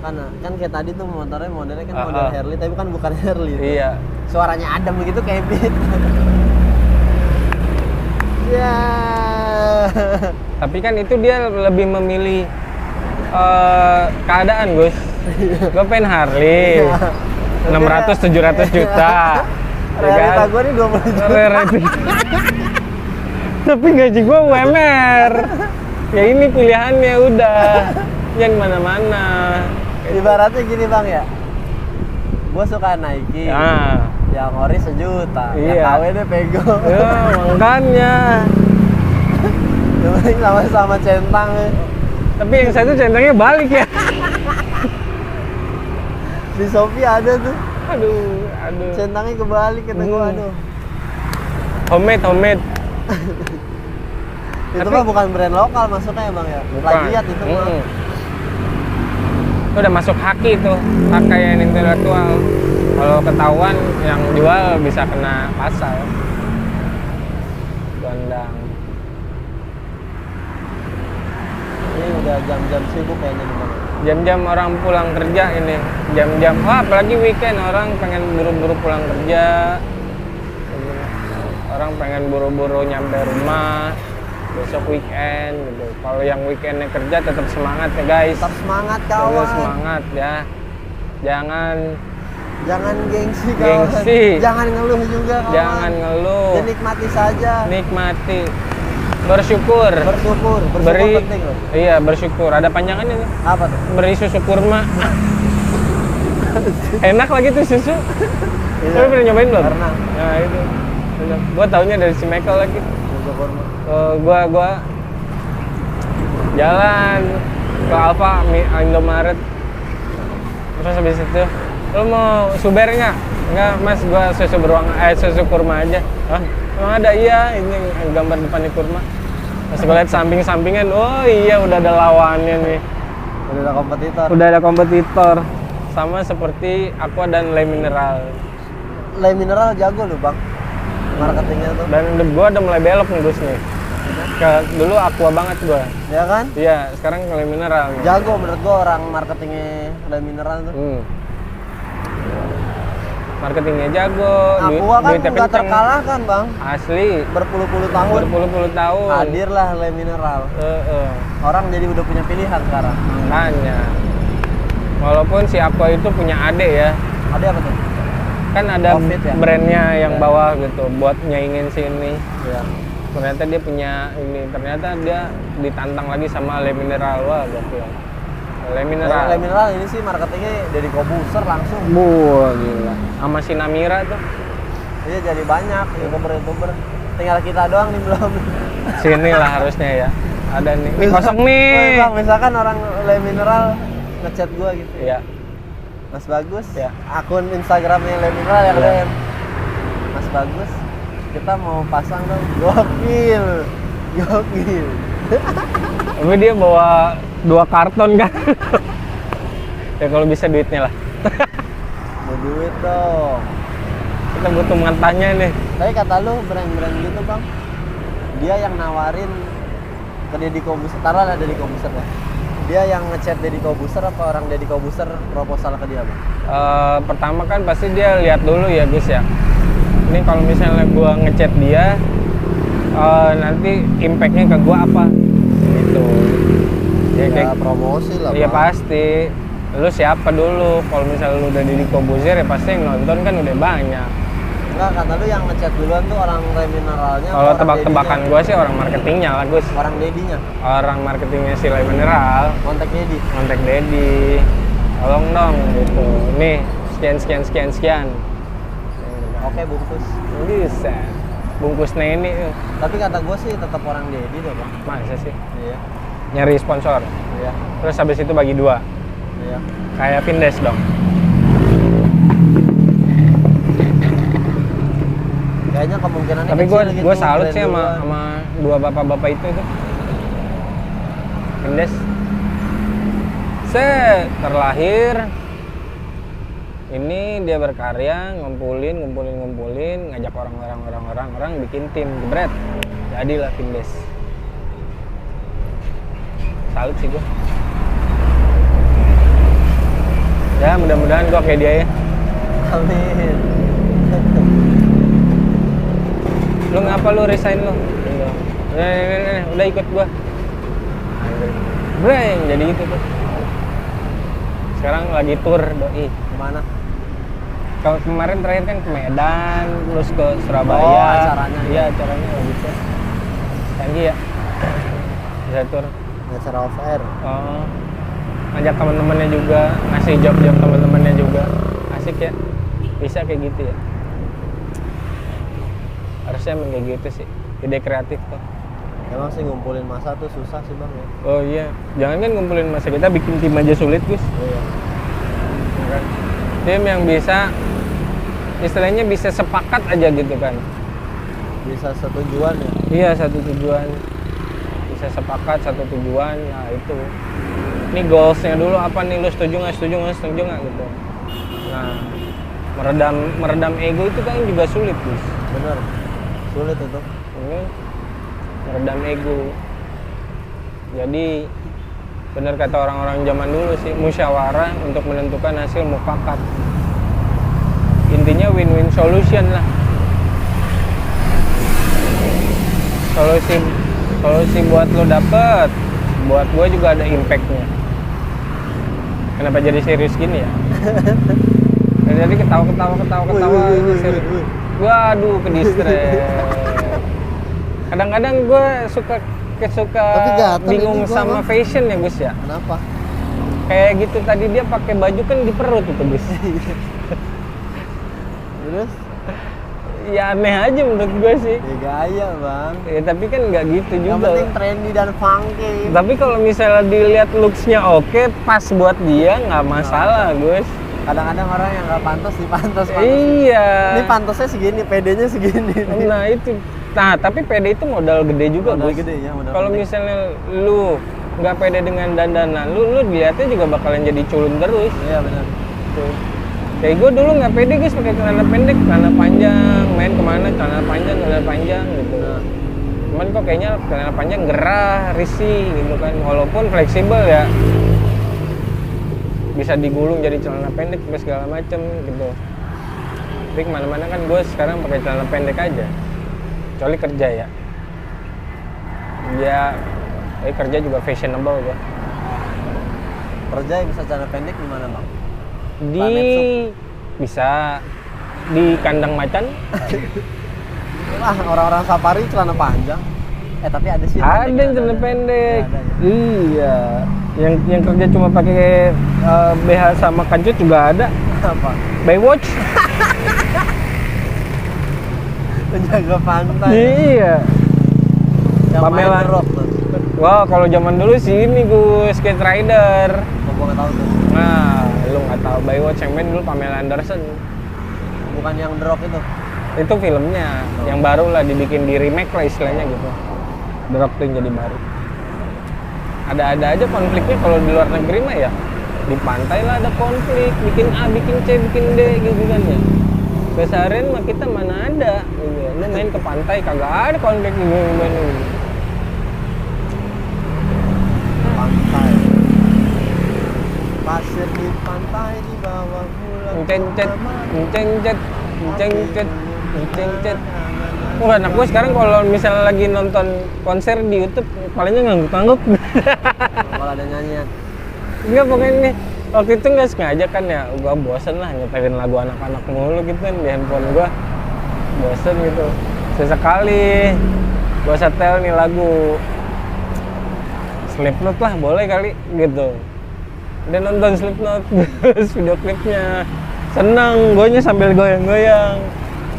Speaker 2: Kan kayak tadi tuh modelnya kan
Speaker 3: Ah,
Speaker 2: model
Speaker 3: ah.
Speaker 2: Harley tapi kan bukan Harley.
Speaker 3: Iya.
Speaker 2: Suaranya adem begitu kayak beat. Ya.
Speaker 3: Tapi kan itu dia lebih memilih keadaan, Gus. Gue pengen Harley. 600-700 juta.
Speaker 2: Realita gua nih 20 juta.
Speaker 3: Tapi gaji gue UMR. Ya ini pilihannya udah. Yang mana-mana.
Speaker 2: Ibaratnya gini bang ya. Gua suka Nike.
Speaker 3: Nah,
Speaker 2: Yang ori 1 juta. Yang
Speaker 3: Iya.
Speaker 2: KW deh pego.
Speaker 3: ya makanya.
Speaker 2: Yang penting sama-sama centang ya.
Speaker 3: Tapi yang satu centangnya balik ya.
Speaker 2: Di Shopee ada tuh.
Speaker 3: Aduh.
Speaker 2: Centangnya kebalik kata gua, aduh.
Speaker 3: Homemade.
Speaker 2: Itu
Speaker 3: Tapi-
Speaker 2: mah bukan brand lokal masuknya ya bang ya. Plagiat itu mah.
Speaker 3: Itu udah masuk haki tuh, pakaian intelektual. Kalau ketahuan yang jual bisa kena pasal. Gondang.
Speaker 2: Ini udah jam-jam sibuk kayaknya nih bang.
Speaker 3: Jam-jam orang pulang kerja ini. Jam-jam, apalagi weekend orang pengen buru-buru pulang kerja. Orang pengen buru-buru nyampe rumah. Besok weekend gitu. Kalau yang weekendnya kerja tetap semangat ya guys.
Speaker 2: Tetap semangat
Speaker 3: Terus
Speaker 2: kawan.
Speaker 3: semangat ya. Jangan
Speaker 2: Gengsi kawan.
Speaker 3: Gengsi.
Speaker 2: Jangan ngeluh juga kawan.
Speaker 3: jangan ngeluh.
Speaker 2: Ya, nikmati saja.
Speaker 3: Nikmati. Bersyukur.
Speaker 2: Bersyukur
Speaker 3: Beri
Speaker 2: penting loh.
Speaker 3: Iya, bersyukur. Ada panjangannya tuh.
Speaker 2: Apa tuh?
Speaker 3: Beri susu kurma. Enak lagi tuh susu.
Speaker 2: Iya.
Speaker 3: Tapi pernah nyobain belum?
Speaker 2: Pernah.
Speaker 3: Nah, itu. Gua taunya dari si Michael lagi.
Speaker 2: Jogja Kurma.
Speaker 3: Gua jalan ke Alfa Indomaret. Terus habis itu, lu mau suber nggak? Enggak mas, gua susu kurma aja. Hah? Emang ada? Iya, ini gambar depannya kurma. Pas gue liat samping-sampingan, oh iya udah ada lawannya nih.
Speaker 2: Udah ada kompetitor.
Speaker 3: Udah ada kompetitor. Sama seperti Aqua dan Le Mineral.
Speaker 2: Le Mineral jago loh bang, marketingnya tuh.
Speaker 3: Dan gua udah mulai belok nih Gus nih. Dulu Aqua banget gua.
Speaker 2: Ya kan?
Speaker 3: Iya, sekarang ke Le Mineral nih.
Speaker 2: Jago menurut gua orang marketingnya Le Mineral tuh.
Speaker 3: Marketingnya jago,
Speaker 2: Aqua kan
Speaker 3: duitnya
Speaker 2: nggak
Speaker 3: kenceng.
Speaker 2: terkalahkan bang,
Speaker 3: Asli.
Speaker 2: berpuluh-puluh tahun.
Speaker 3: Berpuluh-puluh tahun.
Speaker 2: Hadirlah Le Mineral. Orang jadi udah punya pilihan sekarang.
Speaker 3: Makanya. Walaupun si Aqua itu punya adik ya.
Speaker 2: Ada apa tuh?
Speaker 3: Kan ada
Speaker 2: Covid ya?
Speaker 3: brandnya yang
Speaker 2: Ya.
Speaker 3: bawah gitu buat nyaingin si ini.
Speaker 2: Iya.
Speaker 3: Ternyata dia punya ini, ternyata dia ditantang lagi sama Le Mineral. Wah, gokil. Le Mineral.
Speaker 2: Le Mineral ini sih marketingnya dari Kobuser langsung.
Speaker 3: Gila. Sama si Namira tuh.
Speaker 2: Iya jadi banyak youtuber. Tinggal kita doang nih belum.
Speaker 3: Sini lah harusnya ya. Ada nih. Ini kosong
Speaker 2: Oh,
Speaker 3: nih.
Speaker 2: bang, misalkan orang Le Mineral ngechat gua gitu.
Speaker 3: Iya.
Speaker 2: Mas Bagus,
Speaker 3: Ya.
Speaker 2: akun Instagramnya Le Mineral yang
Speaker 3: Ya.
Speaker 2: DM. Mas Bagus, kita mau pasang dong. Gokil.
Speaker 3: Tapi dia bawa 2 karton kan. Ya kalau bisa duitnya lah.
Speaker 2: Mau duit dong.
Speaker 3: Kita butuh matanya nih.
Speaker 2: Tapi kata lu brand-brand gitu bang, dia yang nawarin ke Deddy Kobuser, taruh lah Deddy Kobuser ya. Dia yang ngechat Deddy Kobuser apa orang Deddy Kobuser proposal ke dia bang?
Speaker 3: Pertama kan pasti dia lihat dulu ya Gus ya. Ini kalau misalnya gua ngechat dia, nanti impactnya ke gua apa? Gitu.
Speaker 2: Ya promosi lah
Speaker 3: Iya
Speaker 2: bang.
Speaker 3: pasti. Lu siapa dulu? Kalau misalnya lu udah di Kobuser ya pasti yang nonton kan udah banyak.
Speaker 2: Enggak, kata lu yang ngechat duluan tuh orang Le Mineralnya.
Speaker 3: Kalau tebak-tebakan gua sih orang marketingnya lah Gus.
Speaker 2: Orang Dedinya,
Speaker 3: Orang marketingnya si Le Mineral.
Speaker 2: kontak Dedi.
Speaker 3: Kontak Dedi, tolong dong gitu. Nih sekian.
Speaker 2: Oke bungkus.
Speaker 3: Bisa. Bungkus ini
Speaker 2: Tapi kata gue sih tetap orang Dedi deh bang.
Speaker 3: masa sih?
Speaker 2: Iya.
Speaker 3: Nyari sponsor.
Speaker 2: Iya.
Speaker 3: Terus habis itu bagi 2.
Speaker 2: Iya.
Speaker 3: Kayak Vindes dong.
Speaker 2: Kayaknya kemungkinannya
Speaker 3: Tapi
Speaker 2: kecil gitu,
Speaker 3: gue salut
Speaker 2: brand
Speaker 3: sih
Speaker 2: duluan.
Speaker 3: sama 2 bapak-bapak itu tuh. Vindes. Terlahir. Ini dia berkarya, ngumpulin, ngajak orang bikin tim, jebret. Jadilah Vindes. Salut sih gue. Ya mudah-mudahan gue kayak dia ya.
Speaker 2: Amin.
Speaker 3: Lu ngapa lu resign lu? Nih, udah ikut gua. Breng, jadi gitu tuh. Sekarang lagi tour doi.
Speaker 2: Kemana?
Speaker 3: Kalau kemarin terakhir kan ke Medan, terus ke Surabaya.
Speaker 2: Oh, acaranya.
Speaker 3: Iya, acaranya lagi tuh. Canggih ya. Bisa tour.
Speaker 2: Acara off air.
Speaker 3: Oh. Ngajak teman-temannya juga, ngasih job-job teman-temannya juga. Asik ya. Bisa kayak gitu ya. Harusnya emang kayak gitu sih. Ide kreatif tuh.
Speaker 2: Emang sih ngumpulin masa tuh susah sih bang ya.
Speaker 3: Oh iya, jangan kan ngumpulin masa, kita bikin tim aja sulit Gus.
Speaker 2: Iya.
Speaker 3: Kan? Tim yang bisa, istilahnya bisa sepakat aja gitu kan.
Speaker 2: Bisa setujuan ya.
Speaker 3: Iya, satu tujuan. Bisa sepakat satu tujuan, nah itu. Ini goalsnya dulu apa nih, lu setuju nggak gitu. Nah, meredam ego itu kan juga sulit Gus.
Speaker 2: Bener. Sulit itu.
Speaker 3: Ini meredam ego. Jadi benar kata orang-orang zaman dulu sih, musyawarah untuk menentukan hasil mufakat. Intinya win-win solution lah. Solusi buat lo dapet, buat gua juga ada impactnya. Kenapa jadi serius gini ya? Jadi ketawa ini serius. Waduh, ke distrek. Kadang-kadang gue suka
Speaker 2: Tapi gatel
Speaker 3: bingung
Speaker 2: ini gua,
Speaker 3: sama
Speaker 2: Bang.
Speaker 3: fashion ya Gus ya.
Speaker 2: Kenapa?
Speaker 3: Kayak gitu tadi dia pakai baju kan di perut itu Gus.
Speaker 2: Terus?
Speaker 3: ya aneh aja menurut gue sih.
Speaker 2: Ya gaya bang.
Speaker 3: Ya tapi kan nggak gitu
Speaker 2: Yang
Speaker 3: juga.
Speaker 2: penting trendy dan funky.
Speaker 3: Tapi kalau misalnya dilihat looks-nya oke, pas buat dia nggak masalah, Gus.
Speaker 2: Kadang-kadang orang yang nggak pantas dipantas.
Speaker 3: Iya.
Speaker 2: Ini pantasnya segini, PD-nya segini.
Speaker 3: Nah itu. Nah tapi PD itu modal gede juga,
Speaker 2: Modal
Speaker 3: Gus.
Speaker 2: gede ya, modal
Speaker 3: Kalau
Speaker 2: gede.
Speaker 3: misalnya lu nggak pede dengan dandanan, lu dilihatnya juga bakalan jadi culun terus.
Speaker 2: Iya benar.
Speaker 3: Tuh. Kayak gue dulu nggak pede guys pakai celana pendek, celana panjang, main kemana celana panjang gitu.
Speaker 2: Nah.
Speaker 3: Cuman kok kayaknya celana panjang gerah, risih gitu kan. Walaupun fleksibel ya, bisa digulung jadi celana pendek segala macem gitu. Tapi kemana-mana kan gue sekarang pakai celana pendek aja. Kecuali kerja ya. Dia kerja juga fashionable gue.
Speaker 2: Kerja yang bisa celana pendek di mana bang?
Speaker 3: Di bisa di kandang macan.
Speaker 2: Wah orang-orang safari celana panjang. Tapi ada sih.
Speaker 3: Ada yang celana pendek.
Speaker 2: Ada.
Speaker 3: Iya. Yang kerja cuma pakai BH sama kancut juga ada.
Speaker 2: Apa?
Speaker 3: Baywatch.
Speaker 2: Penjaga pantai.
Speaker 3: Iya.
Speaker 2: Yang main
Speaker 3: Pamela.
Speaker 2: The Rock tuh.
Speaker 3: Wah, kalau zaman dulu sih ini gue skate rider.
Speaker 2: Oh, gua nggak tahu tuh.
Speaker 3: Nah, lu nggak tahu Baywatch yang main dulu Pamela Anderson.
Speaker 2: Bukan yang The Rock itu.
Speaker 3: Itu filmnya, yang baru lah dibikin di remake lah istilahnya gitu. The Rock tuh yang jadi baru. Ada aja konfliknya kalau di luar negeri mah ya. Di pantai lah ada konflik, bikin A, bikin C, bikin D gitu kan ya. Keseharian mah kita mana ada gitu. Lu main ke pantai kagak ada konflik gimana gitu.
Speaker 2: Pantai. Pasir di pantai di bawah bulan.
Speaker 3: Encet, encet, encet, encet. Wah, anak gue sekarang kalau misalnya lagi nonton konser di YouTube, palingnya ngangguk-ngangguk.
Speaker 2: Kalau ada nyanyian.
Speaker 3: Enggak, pokoknya nih, waktu itu nggak sengaja kan ya, gue bosen lah nyetelin lagu anak-anak mulu gitu kan di handphone gue. Bosen gitu. Sesekali gue setel nih lagu Slipknot lah, boleh kali gitu. Dan nonton Slipknot, terus video klipnya. Seneng, gue sambil goyang-goyang.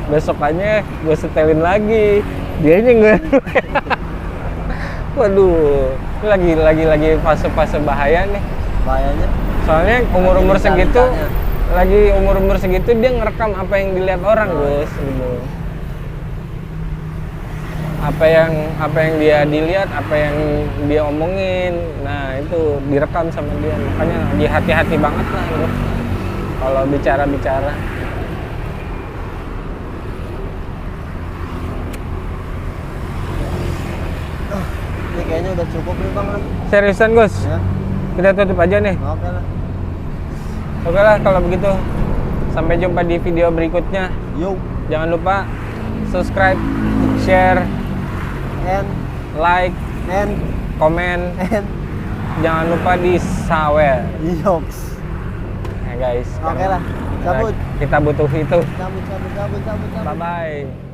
Speaker 3: Besokannya gue setelin lagi, dianya goyang. Waduh, ini lagi fase-fase bahaya nih.
Speaker 2: Bahayanya.
Speaker 3: Soalnya umur-umur
Speaker 2: Lagi
Speaker 3: segitu,
Speaker 2: ditanya.
Speaker 3: lagi umur-umur segitu dia ngerekam apa yang dilihat orang, Gus, gitu. Apa yang dia dilihat, apa yang dia omongin, nah itu direkam sama dia. Makanya lagi hati-hati banget lah, Gus, kalau bicara-bicara.
Speaker 2: Ini kayaknya udah cukup nih bang.
Speaker 3: Seriusan, Gus?
Speaker 2: Ya.
Speaker 3: Kita tutup aja nih.
Speaker 2: Oke lah.
Speaker 3: Oke lah kalau begitu. Sampai jumpa di video berikutnya.
Speaker 2: Yo.
Speaker 3: Jangan lupa subscribe, share,
Speaker 2: And
Speaker 3: like, komen. Jangan lupa di sawer.
Speaker 2: Yoks.
Speaker 3: Ya guys.
Speaker 2: Oke lah. Cabut.
Speaker 3: Kita butuh itu.
Speaker 2: Cabut.
Speaker 3: Bye bye.